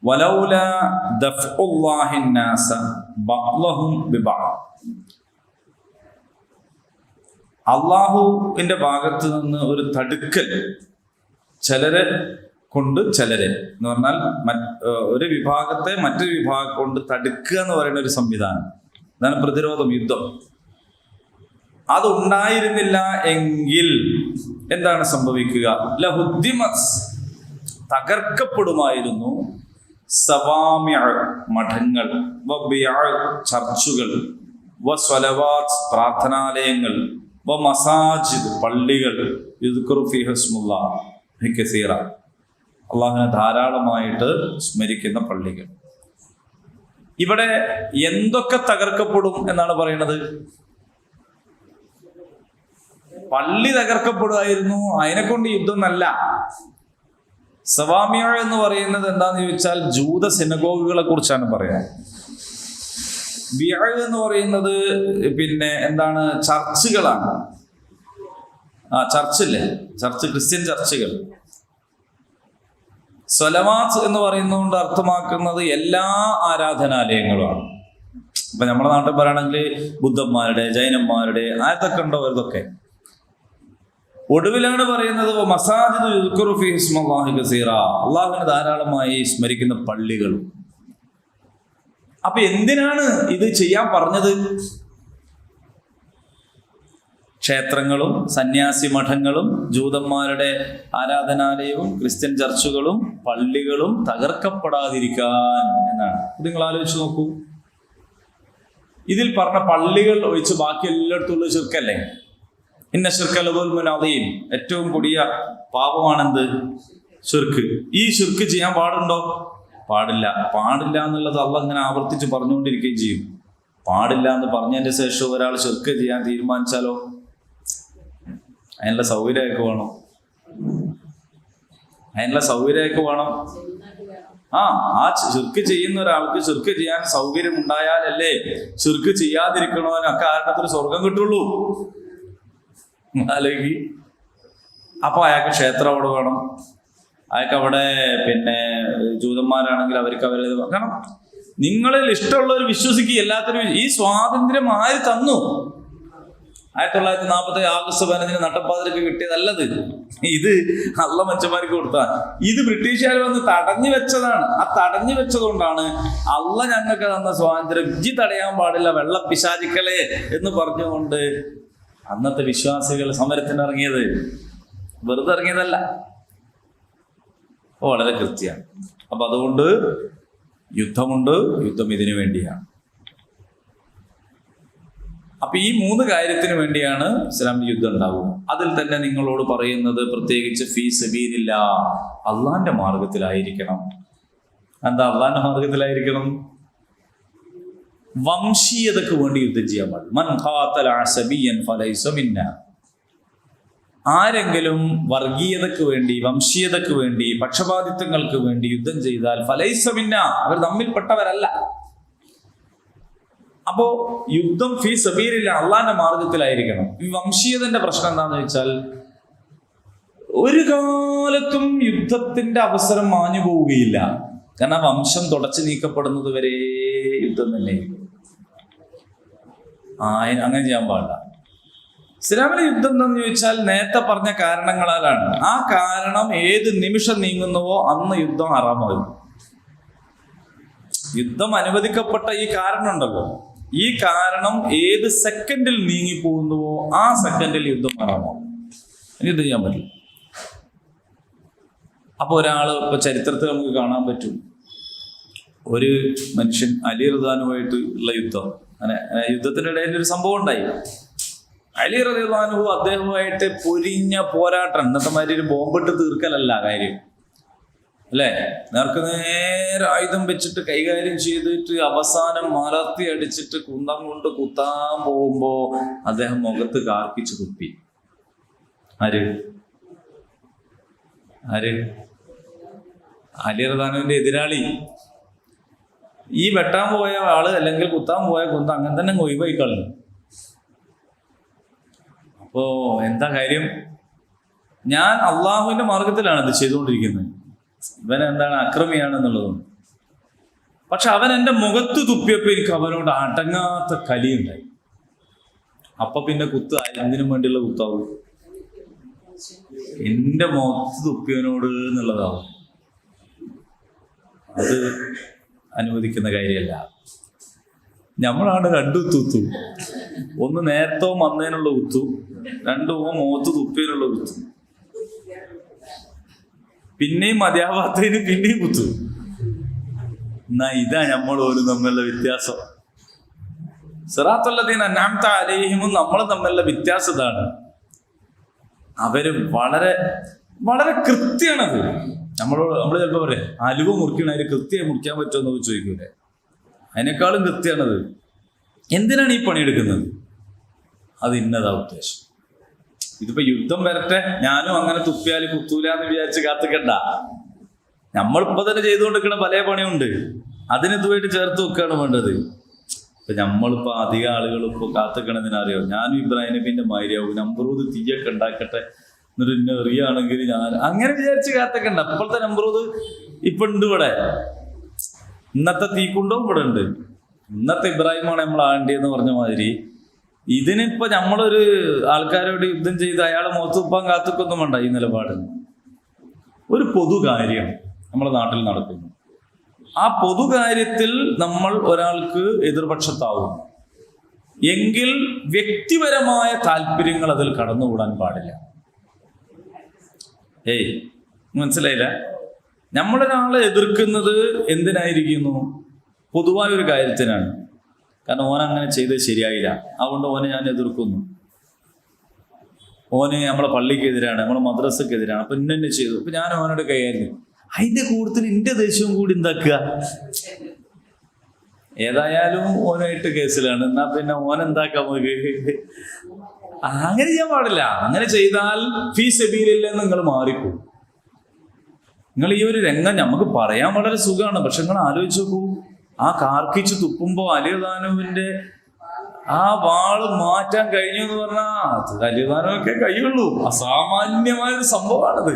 വലൗല ദഫ്ഉല്ലാഹി നാസ ബഅ്ലഹും ബിബഅദ്, അള്ളാഹുവിന്റെ ഭാഗത്ത് നിന്ന് ഒരു തടുക്കൽ, ചിലരെ കൊണ്ട് ചിലരെ എന്ന് പറഞ്ഞാൽ ഒരു വിഭാഗത്തെ മറ്റൊരു വിഭാഗം കൊണ്ട് തടുക്കുക എന്ന് പറയുന്ന ഒരു സംവിധാനം, അതാണ് പ്രതിരോധം, യുദ്ധം. അതുണ്ടായിരുന്നില്ല എങ്കിൽ എന്താണ് സംഭവിക്കുക? ലഹുദ്ദിമത്, തകർക്കപ്പെടുമായിരുന്നു, സവാമിഅ മഠങ്ങൾ, വബിഅ ചർച്ചുകൾ, വസ്വലവാത്ത് പ്രാർത്ഥനാലയങ്ങൾ, വമസാജിദ് പള്ളികൾ, യുദ്കറു ഫീഹ ഇസ്മുല്ലാഹി കസീറ, അള്ളാഹുവിനെ ധാരാളമായിട്ട് സ്മരിക്കുന്ന പള്ളികൾ. ഇവിടെ എന്തൊക്കെ തകർക്കപ്പെടും എന്നാണ് പറയുന്നത്? പള്ളി തകർക്കപ്പെടുമായിരുന്നു, അതിനെക്കൊണ്ട് യുദ്ധം നല്ല. സവാമിയ എന്ന് പറയുന്നത് എന്താന്ന് ചോദിച്ചാൽ ജൂത സിനഗോഗുകളെ കുറിച്ചാണ് പറയാൻ. ബിഅ എന്ന് പറയുന്നത് പിന്നെ എന്താണ്? ചർച്ചുകളാണ്. ചർച്ചില്ലേ, ചർച്ച്, ക്രിസ്ത്യൻ ചർച്ചുകൾ. സ്വലവാത്ത് എന്ന് പറയുന്നതുകൊണ്ട് അർത്ഥമാക്കുന്നത് എല്ലാ ആരാധനാലയങ്ങളുമാണ്. ഇപ്പൊ നമ്മുടെ നാട്ടിൽ പറയുകയാണെങ്കിൽ ബുദ്ധന്മാരുടെ, ജൈനന്മാരുടെ, ആയത്തൊക്കെ ഉണ്ടോ ഇതൊക്കെ. ഒടുവിലാണ് പറയുന്നത് മസാജിദ് യുദ്കറു ഫീഹി ഇസ്മുല്ലാഹി കസീറ, അള്ളാഹുവിനെ ധാരാളമായി സ്മരിക്കുന്ന പള്ളികളും. അപ്പൊ എന്തിനാണ് ഇത് ചെയ്യാൻ പറഞ്ഞത്? ക്ഷേത്രങ്ങളും സന്യാസി മഠങ്ങളും ജൂതന്മാരുടെ ആരാധനാലയവും ക്രിസ്ത്യൻ ചർച്ചുകളും പള്ളികളും തകർക്കപ്പെടാതിരിക്കാൻ എന്നാണ്. നിങ്ങൾ ആലോചിച്ച് നോക്കൂ. ഇതിൽ പറഞ്ഞ പള്ളികൾ ഒഴിച്ച് ബാക്കി എല്ലായിടത്തുള്ള ചുരുക്കല്ലേ? ഇന്ന ശിർക ലദുൽമുൻ അദീം, ഏറ്റവും കൊടിയ പാപമാണെന്ത്? ശിർക്ക്. ഈ ശിർക്ക് ചെയ്യാൻ പാടുണ്ടോ? പാടില്ല. പാടില്ല എന്നുള്ളത് അള്ളാഹ് ഇങ്ങനെ ആവർത്തിച്ച് പറഞ്ഞുകൊണ്ടിരിക്കുകയും ചെയ്യും. പാടില്ല എന്ന് പറഞ്ഞതിന്റെ ശേഷം ഒരാൾ ശിർക്ക് ചെയ്യാൻ തീരുമാനിച്ചാലോ അതിനുള്ള സൗകര്യമൊക്കെ വേണം. അതിനുള്ള സൗകര്യമൊക്കെ വേണം. ആ ശിർക്ക് ചെയ്യുന്ന ഒരാൾക്ക് ശിർക്ക് ചെയ്യാൻ സൗകര്യം ഉണ്ടായാലല്ലേ ശിർക്ക് ചെയ്യാതിരിക്കണോന്ന് അക്കാരണത്തിൽ സ്വർഗം കിട്ടുള്ളൂ. അല്ലെങ്കിൽ അപ്പൊ അയാൾക്ക് ക്ഷേത്രം അവിടെ വേണം, അയാൾക്ക് അവിടെ ജൂതന്മാരാണെങ്കിൽ അവർക്ക് അവരെ കാരണം നിങ്ങളിൽ ഇഷ്ടമുള്ളവർ വിശ്വസിക്കുക. എല്ലാത്തിനും ഈ സ്വാതന്ത്ര്യം ആര് തന്നു? 1947 ആഗസ്റ്റ് 15 നട്ടപ്പാതിരക്ക് കിട്ടിയതല്ലത്. ഇത് അള്ള മനുഷ്യന്മാർക്ക് കൊടുത്താ. ഇത് ബ്രിട്ടീഷുകാർ വന്ന് തടഞ്ഞു വെച്ചതാണ്. ആ തടഞ്ഞു വെച്ചതുകൊണ്ടാണ് അള്ള ഞങ്ങൾക്ക് തന്ന സ്വാതന്ത്ര്യം ഇജ്ജി തടയാൻ പാടില്ല വെള്ളപ്പിശാചിക്കളെ എന്ന് പറഞ്ഞുകൊണ്ട് അന്നത്തെ വിശ്വാസികൾ സമരത്തിനിറങ്ങിയത്. വെറുതെ ഇറങ്ങിയതല്ല, വളരെ കൃത്യമാണ്. അപ്പൊ അതുകൊണ്ട് യുദ്ധമുണ്ട്. യുദ്ധം ഇതിനു വേണ്ടിയാണ്. അപ്പൊ ഈ 3 കാര്യത്തിന് വേണ്ടിയാണ് ഇസ്ലാമിൽ യുദ്ധം ഉണ്ടാവുക. അതിൽ തന്നെ നിങ്ങളോട് പറയുന്നത് പ്രത്യേകിച്ച് ഫീ സബീലില്ലാഹ്, അള്ളാന്റെ മാർഗത്തിലായിരിക്കണം. എന്താ അള്ളാന്റെ മാർഗത്തിലായിരിക്കണം? വംശീയതക്ക് വേണ്ടി യുദ്ധം ചെയ്യാൻ പാടില്ല. മൻ ഖാതല അസബിയൻ ഫലൈസ മിന്നാ, ആരെങ്കിലും വർഗീയതക്ക് വേണ്ടി, വംശീയതക്ക് വേണ്ടി, പക്ഷപാതിത്വങ്ങൾക്ക് വേണ്ടി യുദ്ധം ചെയ്താൽ ഫലൈസ മിന്നാ, അവർ നമ്മിൽപ്പെട്ടവരല്ല. അപ്പോ യുദ്ധം ഫീ സബീലില്ലാഹ്, അള്ളാന്റെ മാർഗത്തിലായിരിക്കണം. ഈ വംശീയതന്റെ പ്രശ്നം എന്താന്ന് വെച്ചാൽ ഒരു കാലത്തും യുദ്ധത്തിന്റെ അവസരം മാഞ്ഞു പോവുകയില്ല. കാരണം വംശം തുടച്ചു നീക്കപ്പെടുന്നത് വരെ യുദ്ധം തന്നെ. അങ്ങനെ ചെയ്യാൻ പാടില്ല. ഇസ്ലാമിലെ യുദ്ധം എന്താണെന്ന് ചോദിച്ചാൽ നേരത്തെ പറഞ്ഞ കാരണങ്ങളാലാണ്. ആ കാരണം ഏത് നിമിഷം നീങ്ങുന്നുവോ അന്ന് യുദ്ധം ഹറാമാകും. യുദ്ധം അനുവദിക്കപ്പെട്ട ഈ കാരണം ഉണ്ടല്ലോ, ഈ കാരണം ഏത് സെക്കൻഡിൽ നീങ്ങിപ്പോകുന്നുവോ ആ സെക്കൻഡിൽ യുദ്ധം ഹറാമാകും. യുദ്ധം ചെയ്യാൻ പറ്റില്ല. അപ്പൊ ഒരാള് ഇപ്പൊ ചരിത്രത്തിൽ നമുക്ക് കാണാൻ പറ്റും, ഒരു മനുഷ്യൻ അലി റളിയല്ലാഹുവായിട്ട് ഉള്ള യുദ്ധം, അങ്ങനെ യുദ്ധത്തിനിടയിൽ ഒരു സംഭവം ഉണ്ടായി. അലി റളിയല്ലാഹു അദ്ദേഹവുമായിട്ട് പൊരിഞ്ഞ പോരാട്ടം. ഇന്നത്തെ മാതിരി ഒരു ബോംബിട്ട് തീർക്കലല്ല കാര്യം, അല്ലേ? നേർക്ക് നേരെ ആയുധം വെച്ചിട്ട് കൈകാര്യം ചെയ്തിട്ട് അവസാനം മലർത്തി അടിച്ചിട്ട് കുന്തം കൊണ്ട് കുത്താൻ പോകുമ്പോ അദ്ദേഹം മുഖത്ത് കാർക്കിച്ച് കുത്തി. ആര് അലി റളിയല്ലാഹുവിന്റെ എതിരാളി. ഈ വെട്ടാൻ പോയ ആള് അല്ലെങ്കിൽ കുത്താൻ പോയ കുന്തം അങ്ങനെ തന്നെ ഒഴിവായി കളഞ്ഞു. അപ്പോ എന്താ കാര്യം? ഞാൻ അള്ളാഹുവിന്റെ മാർഗത്തിലാണ് ഇത് ചെയ്തുകൊണ്ടിരിക്കുന്നത്, ഇവൻ എന്താണ് അക്രമിയാണെന്നുള്ളതും. പക്ഷെ അവൻ എൻ്റെ മുഖത്ത് തുപ്പിയപ്പോ എനിക്ക് അവനോട് അടങ്ങാത്ത കലിയുണ്ടായി. അപ്പൊ പിന്നെ കുത്ത് എന്തിനും വേണ്ടിയുള്ള കുത്താവും? എൻ്റെ മുഖത്ത് തുപ്പിയവനോട് എന്നുള്ളതാവും. അത് അനുവദിക്കുന്ന കാര്യമല്ല. നമ്മളാണ് 2 കുത്തു, ഒന്ന് നേരത്തോ വന്നതിനുള്ള കുത്തു, 2 മുഖത്ത് തുപ്പിയതിനുള്ള കുത്തു, പിന്നെയും മതിയാവാത്തതിന് പിന്നെയും കുത്തു. എന്നാ ഇതാ നമ്മൾ ഓരോ തമ്മിലുള്ള വ്യത്യാസം. സിറാത്തുല്ലദീന അൻഅംത അലൈഹിമും നമ്മൾ തമ്മിലുള്ള വ്യത്യാസം ഇതാണ്. അവര് വളരെ വളരെ കൃത്യമാണത്. നമ്മൾ ചിലപ്പോൾ പറയാം അലുവ മുറിക്കണ അതിന് കൃത്യമായി മുറിക്കാൻ പറ്റുമോ എന്നൊക്കെ ചോദിക്കൂലേ? അതിനേക്കാളും കൃത്യമാണത്. എന്തിനാണ് ഈ പണിയെടുക്കുന്നത്? അത് ഇന്നതാ ഉദ്ദേശം. ഇതിപ്പോ യുദ്ധം വരട്ടെ, ഞാനും അങ്ങനെ തുപ്പിയാൽ കുത്തൂല എന്ന് വിചാരിച്ച് കാത്തിക്കണ്ട. നമ്മളിപ്പോ തന്നെ ചെയ്തുകൊണ്ടിരിക്കുന്ന പല പണിയുണ്ട്, അതിനിതുമായിട്ട് ചേർത്ത് വെക്കുകയാണ് വേണ്ടത്. ഇപ്പൊ നമ്മളിപ്പോ അധികം ആളുകൾ ഇപ്പൊ കാത്തിക്കണതിനറിയോ, ഞാനും ഇബ്രാഹിം നബിന്റെ മാതിരിയാവും, നമ്രൂദ് തീയൊക്കെ ഉണ്ടാക്കട്ടെ എന്നിട്ട് എന്നെ എറിയാണെങ്കിൽ ഞാൻ അങ്ങനെ വിചാരിച്ച് കാത്തിക്കണ്ട. ഇപ്പോഴത്തെ നമ്രൂദ് ഇപ്പൊ ഉണ്ട് ഇവിടെ, ഇന്നത്തെ തീക്കുണ്ടവും ഇവിടെ ഉണ്ട്. ഇന്നത്തെ ഇബ്രാഹിമാണ് നമ്മൾ ആണ്ടിയെന്ന് പറഞ്ഞ മാതിരി ഇതിനിപ്പോ നമ്മളൊരു ആൾക്കാരോട് യുദ്ധം ചെയ്ത് അയാളെ മുഖത്തുപ്പാൻ കാത്തുക്കൊന്നും വേണ്ട. ഈ നിലപാട് ഒരു പൊതുകാര്യം നമ്മുടെ നാട്ടിൽ നടക്കുന്നു, ആ പൊതുകാര്യത്തിൽ നമ്മൾ ഒരാൾക്ക് എതിർപക്ഷത്താവും എങ്കിൽ വ്യക്തിപരമായ താല്പര്യങ്ങൾ അതിൽ കടന്നുകൂടാൻ പാടില്ല. മനസ്സിലായില്ല? നമ്മളൊരാളെ എതിർക്കുന്നത് എന്തിനായിരിക്കുന്നു? പൊതുവായൊരു കാര്യത്തിനാണ്. കാരണം ഓൻ അങ്ങനെ ചെയ്തത് ശരിയായില്ല, അതുകൊണ്ട് ഓനെ ഞാൻ എതിർക്കുന്നു. ഓന് നമ്മളെ പള്ളിക്കെതിരാണ്, നമ്മളെ മദ്രസക്കെതിരാണ്, അപ്പൊ ഇന്നെ ചെയ്തു. അപ്പൊ ഞാൻ ഓനോട് കൈകാര്യം അതിന്റെ കൂട്ടത്തിൽ എന്റെ ദേശവും കൂടി എന്താക്കുക. ഏതായാലും ഓനായിട്ട് കേസിലാണ്, എന്നാ പിന്നെ ഓനെന്താക്കാം നമുക്ക്. അങ്ങനെ ചെയ്യാൻ പാടില്ല. അങ്ങനെ ചെയ്താൽ ഫീ സബീലില്ലെന്ന് നിങ്ങൾ മാറിപ്പോകും. നിങ്ങൾ ഈ ഒരു രംഗം നമുക്ക് പറയാൻ വളരെ സുഖമാണ്, പക്ഷെ നിങ്ങൾ ആലോചിച്ച് നോക്കൂ. ആ കാർക്കിച്ച് തുപ്പുമ്പോ അലിയുദാനുവിന്റെ ആ വാള് മാറ്റാൻ കഴിഞ്ഞു എന്ന് പറഞ്ഞാൽ അത് അലിയുദാനൊക്കെ കഴിയുള്ളൂ. അസാമാന്യമായൊരു സംഭവമാണത്.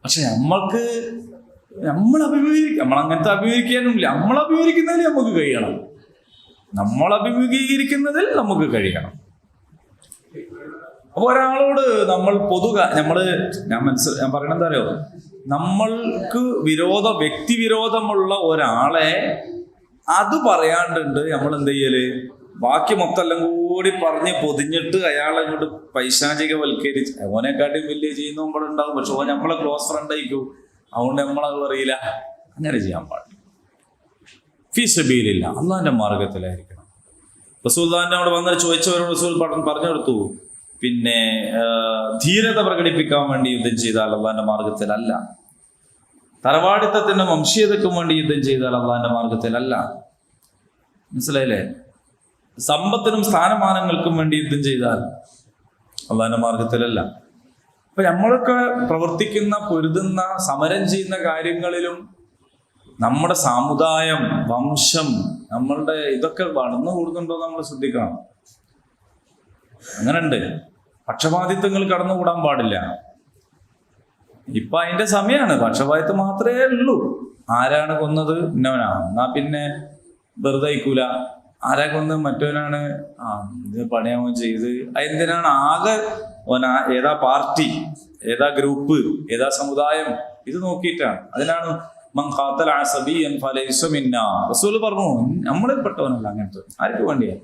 പക്ഷെ നമ്മൾ അങ്ങനത്തെ അഭിമുഖീകരിക്കാനുമില്ല. നമ്മൾ അഭിമുഖീകരിക്കുന്നതിൽ നമുക്ക് കഴിയണം. നമ്മൾ അഭിമുഖീകരിക്കുന്നതിൽ നമുക്ക് കഴിയണം. അപ്പൊ ഒരാളോട് നമ്മൾ ഞാൻ പറയണത് എന്താ അറിയോ, നമ്മൾക്ക് വ്യക്തിവിരോധമുള്ള ഒരാളെ അത് പറയാണ്ടുണ്ട് നമ്മൾ എന്ത് ചെയ്യല്, ബാക്കി മൊത്തം എല്ലാം കൂടി പറഞ്ഞ് പൊതിഞ്ഞിട്ട് അയാളെ കൊണ്ട് പൈശാചികവൽക്കരിച്ച് ഓനെക്കാട്ടും വലിയ ചെയ്യുന്ന നമ്മളുണ്ടാവും. പക്ഷെ ഓൻ നമ്മളെ ക്ലോസ് ഫ്രണ്ട് ആയിരിക്കും, അതുകൊണ്ട് നമ്മളത് അറിയില്ല. അങ്ങനെ ചെയ്യാൻ പാടില്ല. ഫീ സബീലില്ല, അള്ളാന്റെ മാർഗത്തിലായിരിക്കണം. റസൂലുള്ളാഹിന്റെ അവിടെ വന്ന് ചോദിച്ചവരോട് റസൂൽ പറഞ്ഞു കൊടുത്തു, പിന്നെ ധീരത പ്രകടിപ്പിക്കാൻ വേണ്ടി യുദ്ധം ചെയ്താൽ അള്ളാന്റെ മാർഗത്തിലല്ല, തറവാടിത്തത്തിനും വംശീയതയ്ക്കും വേണ്ടി യുദ്ധം ചെയ്താൽ അള്ളാന്റെ മാർഗത്തിലല്ല. മനസ്സിലായില്ലേ? സമ്പത്തിനും സ്ഥാനമാനങ്ങൾക്കും വേണ്ടി യുദ്ധം ചെയ്താൽ അള്ളാന്റെ മാർഗത്തിലല്ല. അപ്പൊ നമ്മളൊക്കെ പ്രവർത്തിക്കുന്ന, പൊരുതുന്ന, സമരം ചെയ്യുന്ന കാര്യങ്ങളിലും നമ്മുടെ സമുദായം, വംശം, നമ്മളുടെ ഇതൊക്കെ വളർന്നു കൂടുന്നുണ്ടോ നമ്മൾ ശ്രദ്ധിക്കണം. അങ്ങനെയുണ്ട്. പക്ഷപാതിത്വങ്ങൾ കടന്നുകൂടാൻ പാടില്ല. ഇപ്പൊ അതിന്റെ സമയമാണ്. പക്ഷപാതിത്വം മാത്രമേ ഉള്ളൂ. ആരാണ് കൊന്നത് ഇന്നവനാ, എന്നാ പിന്നെ വെറുതെ അയക്കൂല. ആരാ കൊന്നത് മറ്റവനാണ്, ഇത് പണിയാവൻ ചെയ്ത്. എന്തിനാണ് ആകെ ഏതാ പാർട്ടി, ഏതാ ഗ്രൂപ്പ്, ഏതാ സമുദായം, ഇത് നോക്കിയിട്ടാണ്. അതിനാണ് റസൂൽ പറഞ്ഞു, നമ്മളിൽ പെട്ടവനല്ല അങ്ങനത്തെ, ആർക്ക് വേണ്ടിയാ.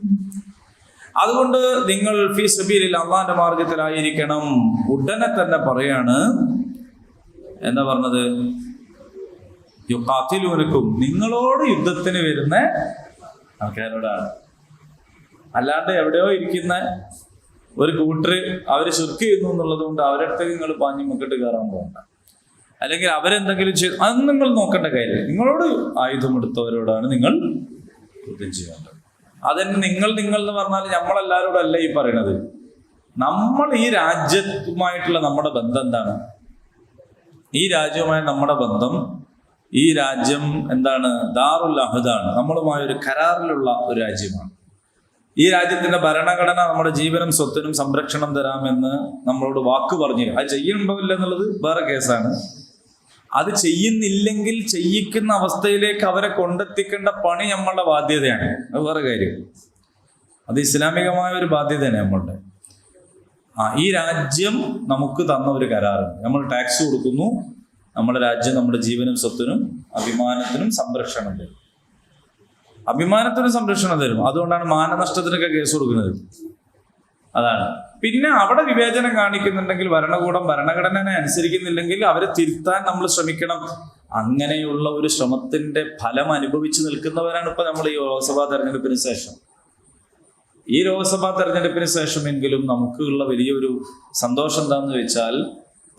അതുകൊണ്ട് നിങ്ങൾ ഫീ സബീലിൽ അള്ളാന്റെ മാർഗത്തിലായിരിക്കണം. ഉടനെ തന്നെ പറയാണ്, എന്താ പറഞ്ഞത്, യുഖാതിലൂനക്കും, നിങ്ങളോട് യുദ്ധത്തിന് വരുന്ന ആൾക്കാരോടാണ്. അല്ലാണ്ട് എവിടെയോ ഇരിക്കുന്ന ഒരു കൂട്ടര് അവര് ശിർക്ക് ചെയ്യുന്നു എന്നുള്ളത് കൊണ്ട് അവരുടെ അടുത്തേക്ക് നിങ്ങൾ പാഞ്ഞു മുക്കിട്ട് കയറാൻ പോകണ്ട. അല്ലെങ്കിൽ അവരെന്തെങ്കിലും ചെയ്തു, അത് നിങ്ങൾ നോക്കേണ്ട കാര്യം. നിങ്ങളോട് ആയുധമെടുത്തവരോടാണ് നിങ്ങൾ യുദ്ധം ചെയ്യേണ്ടത്. അതന്നെ നിങ്ങൾ എന്ന് പറഞ്ഞാൽ നമ്മളെല്ലാവരോടും അല്ല ഈ പറയണത്. നമ്മൾ ഈ രാജ്യവുമായിട്ടുള്ള നമ്മുടെ ബന്ധം എന്താണ്? ഈ രാജ്യവുമായി നമ്മുടെ ബന്ധം, ഈ രാജ്യം എന്താണ്? ദാറുൽ അഹദാണ്. നമ്മളുമായ ഒരു കരാറിലുള്ള ഒരു രാജ്യമാണ്. ഈ രാജ്യത്തിന്റെ ഭരണഘടന നമ്മുടെ ജീവനും സ്വത്തിനും സംരക്ഷണം തരാമെന്ന് നമ്മളോട് വാക്ക് പറഞ്ഞു. അത് ചെയ്യുന്നുണ്ടോ ഇല്ല എന്നുള്ളത് വേറെ കേസാണ്. അത് ചെയ്യുന്നില്ലെങ്കിൽ ചെയ്യിക്കുന്ന അവസ്ഥയിലേക്ക് അവരെ കൊണ്ടെത്തിക്കേണ്ട പണി നമ്മളുടെ ബാധ്യതയാണ്. അത് വേറെ കാര്യം. അത് ഇസ്ലാമികമായ ഒരു ബാധ്യതയാണ് നമ്മളുടെ. ഈ രാജ്യം നമുക്ക് തന്ന ഒരു കരാറാണ്. നമ്മൾ ടാക്സ് കൊടുക്കുന്നു. നമ്മുടെ രാജ്യം നമ്മുടെ ജീവനും സ്വത്തിനും അഭിമാനത്തിനും സംരക്ഷണം തരും. അതുകൊണ്ടാണ് മാനനഷ്ടത്തിനൊക്കെ കേസ് കൊടുക്കുന്നത്. അതാണ്. പിന്നെ അവിടെ വിവേചനം കാണിക്കുന്നുണ്ടെങ്കിൽ, ഭരണകൂടം ഭരണഘടനയെ അനുസരിക്കുന്നില്ലെങ്കിൽ അവരെ തിരുത്താൻ നമ്മൾ ശ്രമിക്കണം. അങ്ങനെയുള്ള ഒരു ശ്രമത്തിന്റെ ഫലം അനുഭവിച്ചു നിൽക്കുന്നവരാണ് ഇപ്പൊ നമ്മൾ ഈ ലോക്സഭാ തെരഞ്ഞെടുപ്പിന് ശേഷം. ഈ ലോക്സഭാ തെരഞ്ഞെടുപ്പിന് ശേഷമെങ്കിലും നമുക്കുള്ള വലിയൊരു സന്തോഷം എന്താണെന്ന് വെച്ചാൽ,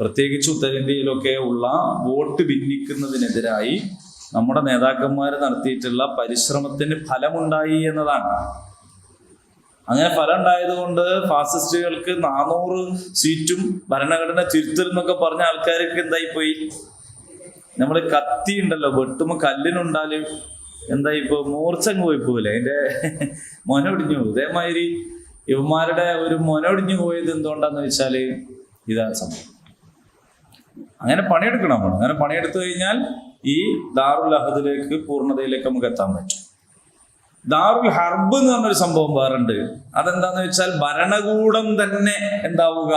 പ്രത്യേകിച്ച് ഉത്തരേന്ത്യയിലൊക്കെ ഉള്ള വോട്ട് ഭിന്നിക്കുന്നതിനെതിരായി നമ്മുടെ നേതാക്കന്മാർ നടത്തിയിട്ടുള്ള പരിശ്രമത്തിന് ഫലമുണ്ടായി എന്നതാണ്. അങ്ങനെ ഫലം ഉണ്ടായതുകൊണ്ട് ഫാസിസ്റ്റുകൾക്ക് 400 സീറ്റും ഭരണഘടന തിരുത്തലെന്നൊക്കെ പറഞ്ഞ ആൾക്കാർക്ക് എന്തായിപ്പോയി, നമ്മൾ കത്തി ഉണ്ടല്ലോ വെട്ടുമ്പോ കല്ലിനുണ്ടാല് എന്തായിപ്പോ മൂർച്ചങ്ങ് പോയി പോവില്ലേ, അതിന്റെ മൊനൊടിഞ്ഞു പോകും. ഇതേമാതിരി ഇവന്മാരുടെ ഒരു മൊനൊടിഞ്ഞു പോയത് എന്തുകൊണ്ടാന്ന് വെച്ചാല് ഇതാണ് സംഭവം. അങ്ങനെ പണിയെടുക്കണം നമ്മൾ. അങ്ങനെ പണിയെടുത്തു കഴിഞ്ഞാൽ ഈ ദാറുൽ അഹദിലേക്ക്, പൂർണ്ണതയിലേക്ക് നമുക്ക് എത്താൻ പറ്റും. ദാറുൽ ഹർബ് എന്ന് പറഞ്ഞൊരു സംഭവം വേറുണ്ട്. അതെന്താന്ന് വെച്ചാൽ ഭരണകൂടം തന്നെ എന്താവുക,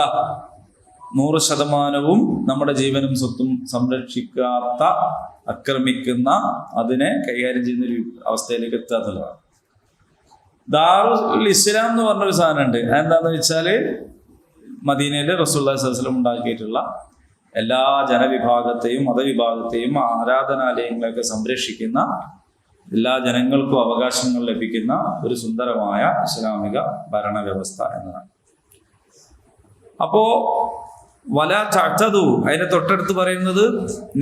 100% നമ്മുടെ ജീവനും സ്വത്തും സംരക്ഷിക്കാത്ത, ആക്രമിക്കുന്ന, അതിനെ കൈകാര്യം ചെയ്യുന്ന ഒരു അവസ്ഥയിലേക്ക് എത്തുക എന്നുള്ളതാണ്. ദാറുൽ ഇസ്ലാം എന്ന് പറഞ്ഞൊരു സാധനമുണ്ട്. അതെന്താന്ന് വെച്ചാല് മദീനയിൽ റസൂലുള്ളാഹി സ്വല്ലല്ലാഹു അലൈഹി വസല്ലം ഉണ്ടാക്കിയിട്ടുള്ള എല്ലാ ജനവിഭാഗത്തെയും മതവിഭാഗത്തെയും ആരാധനാലയങ്ങളെയൊക്കെ സംരക്ഷിക്കുന്ന എല്ലാ ജനങ്ങൾക്കും അവകാശങ്ങൾ ലഭിക്കുന്ന ഒരു സുന്ദരമായ ഇസ്ലാമിക ഭരണവ്യവസ്ഥ എന്നതാണ്. അപ്പോ വല തഅ്തദു, അതിന്റെ തൊട്ടടുത്ത് പറയുന്നത്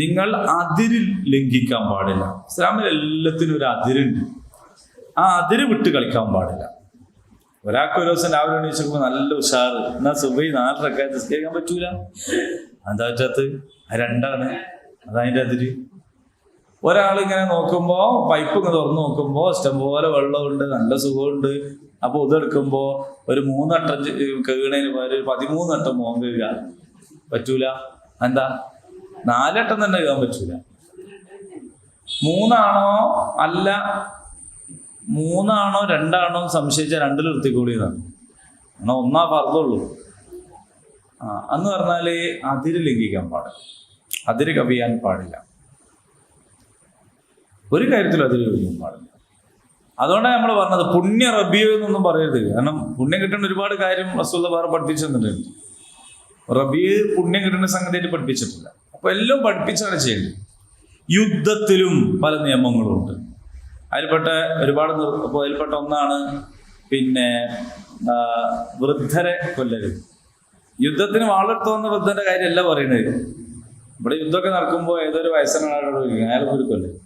നിങ്ങൾ അതിര് ലംഘിക്കാൻ പാടില്ല. ഇസ്ലാമിൽ എല്ലാത്തിനും ഒരു അതിരുണ്ട്. ആ അതിര് വിട്ട് കളിക്കാൻ പാടില്ല. ഒരാൾക്ക് ഒരു ദിവസം രാവിലെ എണീച്ചപ്പോൾ നല്ല ഉഷാറ്, എന്നാ സുബഹി 4 റക്അത്ത് നിസ്കരിക്കാൻ പറ്റൂല. എന്താ വെച്ചാത്ത് രണ്ടാണ്, അതതിൻ്റെ അതിര്. ഒരാളിങ്ങനെ നോക്കുമ്പോ പൈപ്പ് ഇങ്ങനെ തുറന്നു നോക്കുമ്പോ ഇഷ്ടംപോലെ വെള്ളമുണ്ട്, നല്ല സുഖമുണ്ട്. അപ്പൊ ഇതെടുക്കുമ്പോ ഒരു 3 വട്ടം കഴുകണേന് പകരം 13 വട്ടം മോൻ കഴുകുക പറ്റൂല. എന്താ 4 വട്ടം തന്നെ കഴുകാൻ പറ്റൂല. 3 അല്ല 3 2 സംശയിച്ച 2 നിർത്തിക്കൂടിയതാണ്. എന്നാൽ 1 ഫർദുള്ളൂ. അന്ന് പറഞ്ഞാല് അതിര് ലംഘിക്കാൻ പാടില്ല, അതിര് കവിയാൻ പാടില്ല, ഒരു കാര്യത്തിലും അതിര് കവിയാൻ പാടില്ല. അതുകൊണ്ടാണ് നമ്മൾ പറഞ്ഞത് പുണ്യ റബീഉ എന്നൊന്നും പറയരുത്. കാരണം പുണ്യം കിട്ടുന്ന ഒരുപാട് കാര്യം റസൂലുള്ളാഹി വേറെ പഠിപ്പിച്ചു തന്നിട്ടുണ്ട്. റബീഉ പുണ്യം കിട്ടുന്ന സംഗതിയായിട്ട് പഠിപ്പിച്ചിട്ടില്ല. അപ്പൊ എല്ലാം പഠിപ്പിച്ചാണ് ചെയ്യേണ്ടത്. യുദ്ധത്തിലും പല നിയമങ്ങളുണ്ട്. അതിൽപ്പെട്ട അതിൽപ്പെട്ട ഒന്നാണ് വൃദ്ധരെ കൊല്ലരുത്. യുദ്ധത്തിന് വാളെടുത്ത് വന്ന വൃദ്ധന്റെ കാര്യമല്ല പറയുന്നത്. ഇവിടെ യുദ്ധമൊക്കെ നടക്കുമ്പോൾ ഏതൊരു വയസ്സനാളോട് അയാളെ ഒരു കൊല്ലരുത്.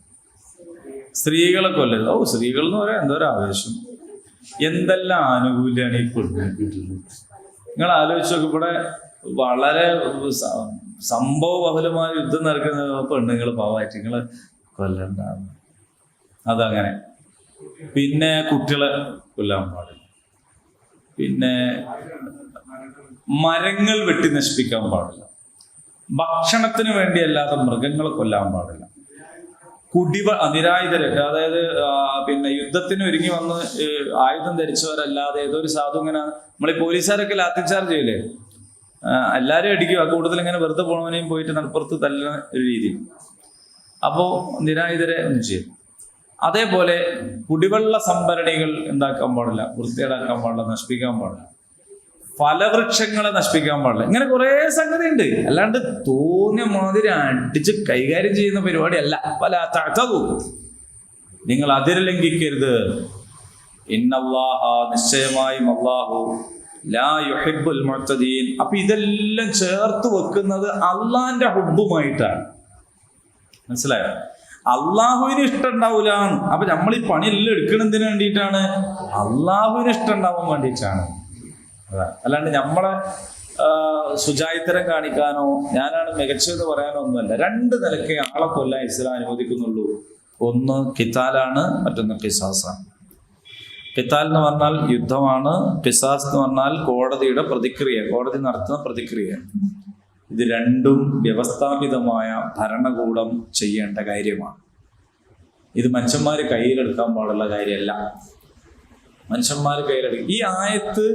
സ്ത്രീകളെ കൊല്ലരുത്. സ്ത്രീകൾ എന്ന് പറയാൻ എന്തോ ഒരു ആവേശം, എന്തെല്ലാം ആനുകൂല്യമാണ് ഈ പെണ്ണുങ്ങൾക്ക് കിട്ടുന്നത്. നിങ്ങൾ ആലോചിച്ച് നോക്കി, ഇവിടെ വളരെ സംഭവബഹുലമായ യുദ്ധം നടക്കുന്ന പെണ്ണുങ്ങൾ പാവമായിട്ട് നിങ്ങളെ കൊല്ലണ്ട. അതങ്ങനെ. പിന്നെ കുട്ടികളെ കൊല്ലാൻ പാടില്ല. പിന്നെ മരങ്ങൾ വെട്ടി നശിപ്പിക്കാൻ പാടില്ല. ഭക്ഷണത്തിന് വേണ്ടി അല്ലാതെ മൃഗങ്ങളെ കൊല്ലാൻ പാടില്ല. നിരായുധര്, അതായത് യുദ്ധത്തിന് ഒരുങ്ങി വന്ന് ആയുധം ധരിച്ചവരല്ലാതെ ഏതോ ഒരു സാധു ഇങ്ങനെ, നമ്മളീ പോലീസുകാരൊക്കെ ലാത്തിച്ചാർജ് ചെയ്യില്ലേ, എല്ലാവരും അടിക്കുക. കൂടുതൽ ഇങ്ങനെ വെറുതെ പോണവനെയും പോയിട്ട് നടപ്പുറത്ത് തല്ലുന്ന ഒരു രീതി. അപ്പോ നിരായുധരെ ഒന്നും ചെയ്യും. അതേപോലെ കുടിവെള്ള സംഭരണികൾ എന്താക്കാൻ പാടില്ല, വൃത്തികേടാക്കാൻ പാടില്ല, നശിപ്പിക്കാൻ പാടില്ല. ഫലവൃക്ഷങ്ങളെ നശിപ്പിക്കാൻ പാടില്ല. ഇങ്ങനെ കുറെ സംഗതി ഉണ്ട്. അല്ലാണ്ട് തോന്നിയ മാതിരി അടിച്ച് കൈകാര്യം ചെയ്യുന്ന പരിപാടിയല്ല. പല തഅ്തദു, നിങ്ങൾ അതിര് ലംഘിക്കരുത്. ഇന്നല്ലാഹ, നിശ്ചയമായും അല്ലാഹു, ലാ യുഹിബ്ബുൽ മുഅ്തദീൻ. അപ്പൊ ഇതെല്ലാം ചേർത്ത് വെക്കുന്നത് അള്ളാന്റെ ഹുബ്ബുമായിട്ടാണ്. മനസ്സിലായോ? അള്ളാഹുവിന് ഇഷ്ടം ഉണ്ടാവൂല. അപ്പൊ നമ്മൾ ഈ പണിയെല്ലാം എടുക്കണതിന് വേണ്ടിയിട്ടാണ്, അള്ളാഹുവിന് ഇഷ്ടം ഉണ്ടാവാൻ വേണ്ടിയിട്ടാണ്. അല്ലാണ്ട് നമ്മളെ ശുചായിത്തരം കാണിക്കാനോ ഞാനാണ് മികച്ചതെന്ന് പറയാനോ ഒന്നുമല്ല. 2 നിലയ്ക്ക് ആളെ കൊല്ലാൻ ഇസ്ലാം അനുവദിക്കുന്നുള്ളൂ. ഒന്ന് ഖിതാലാണ്, മറ്റൊന്ന് ഖിസാസാണ്. ഖിതാൽ എന്ന് പറഞ്ഞാൽ യുദ്ധമാണ്. ഖിസാസ് എന്ന് പറഞ്ഞാൽ കോടതിയുടെ പ്രതിക്രിയ, കോടതി നടത്തുന്ന പ്രതിക്രിയ. ഇത് രണ്ടും വ്യവസ്ഥാപിതമായ ഭരണകൂടം ചെയ്യേണ്ട കാര്യമാണ്. ഇത് മനുഷ്യന്മാർ കയ്യിലെടുക്കാൻ പാടുള്ള കാര്യമല്ല. മനുഷ്യന്മാർ കയ്യിലെടുക്കും. ഈ ആയത്ത്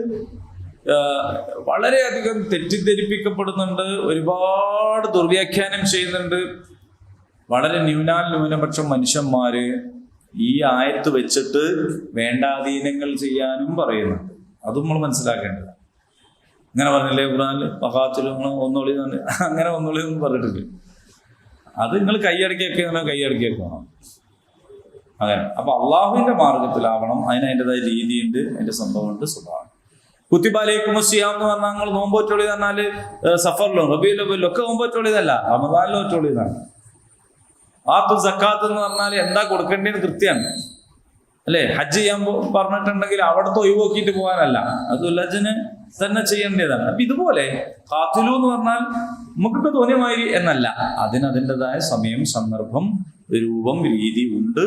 വളരെയധികം തെറ്റിദ്ധരിപ്പിക്കപ്പെടുന്നുണ്ട്, ഒരുപാട് ദുർവ്യാഖ്യാനം ചെയ്യുന്നുണ്ട്. വളരെ ന്യൂനപക്ഷം മനുഷ്യന്മാര് ഈ ആയത്ത് വെച്ചിട്ട് വേണ്ടാധീനങ്ങൾ ചെയ്യാനും പറയുന്നുണ്ട്. അതും നമ്മൾ മനസ്സിലാക്കേണ്ടത്. ഇങ്ങനെ പറഞ്ഞില്ലേ ഖുർആനിൽ മഹാത്തിലും ഒന്നുള്ളി അങ്ങനെ ഒന്നുള്ളി ഒന്നും പറഞ്ഞിട്ടില്ല. അത് നിങ്ങൾ കൈയടക്കിയൊക്കെ കൈയടക്കിയൊക്കെയാണ് അങ്ങനെ. അപ്പൊ അള്ളാഹുവിന്റെ മാർഗത്തിലാവണം. അതിൻ്റെതായ രീതിയുണ്ട്, അതിന്റെ സംഭവമുണ്ട്, സ്വഭാവം. കുത്തിബ അലൈക്കും സിയാം എന്ന് പറഞ്ഞാൽ നിങ്ങൾ നോമ്പോറ്റോളി പറഞ്ഞാല് സഫറിലും റബീഉൽ അവ്വലിലും ഒക്കെ നോമ്പോറ്റോളിയതല്ല, റമദാനിലും ഒറ്റോളിയതാണ്. ആത്തു സക്കാത്ത് എന്ന് പറഞ്ഞാൽ എന്താ കൊടുക്കേണ്ടതെന്ന് കൃത്യമാണ് അല്ലെ. ഹജ്ജ് ചെയ്യാൻ പറഞ്ഞിട്ടുണ്ടെങ്കിൽ അവിടുത്തെ ഒഴിവാക്കിയിട്ട് പോകാനല്ല, അത് ഹജ്ജിന് തന്നെ ചെയ്യേണ്ടതാണ്. അപ്പൊ ഇതുപോലെ ഖാത്തിലു എന്ന് പറഞ്ഞാൽ നമുക്കൊക്കെ തോന്നിയ മാതിരി എന്നല്ല, അതിൻ്റെതായ സമയം, സന്ദർഭം, രൂപം, രീതി ഉണ്ട്.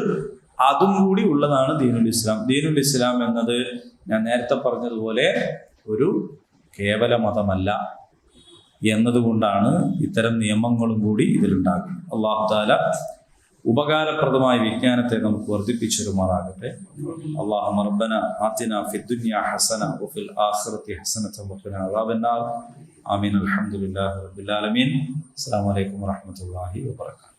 അതും കൂടി ഉള്ളതാണ് ദീനുൽ ഇസ്ലാം. ദീനുൽ ഇസ്ലാം എന്നത് ഞാൻ നേരത്തെ പറഞ്ഞതുപോലെ ഒരു കേവല മതമല്ല എന്നതുകൊണ്ടാണ് ഇത്തരം നിയമങ്ങളും കൂടി ഇതിലുണ്ടാകുന്നത്. അല്ലാഹു തആല ഉപകാരപ്രദമായ വിജ്ഞാനത്തെ നമുക്ക് വർദ്ധിപ്പിച്ചെരുമാറാകട്ടെ. അല്ലാഹുമ്മ റബ്ബന ആതിനാ ഫിദ്ദുനിയ ഹസന വഫിൽ ആഖിറതി ഹസനത വഖിനാ അദാബന്നാർ. ആമീൻ. അൽഹംദുലില്ലാഹി റബ്ബിൽ ആലമീൻ. അസ്സലാമു അലൈക്കും വറഹ്മത്തുള്ളാഹി വബറകാതുഹു.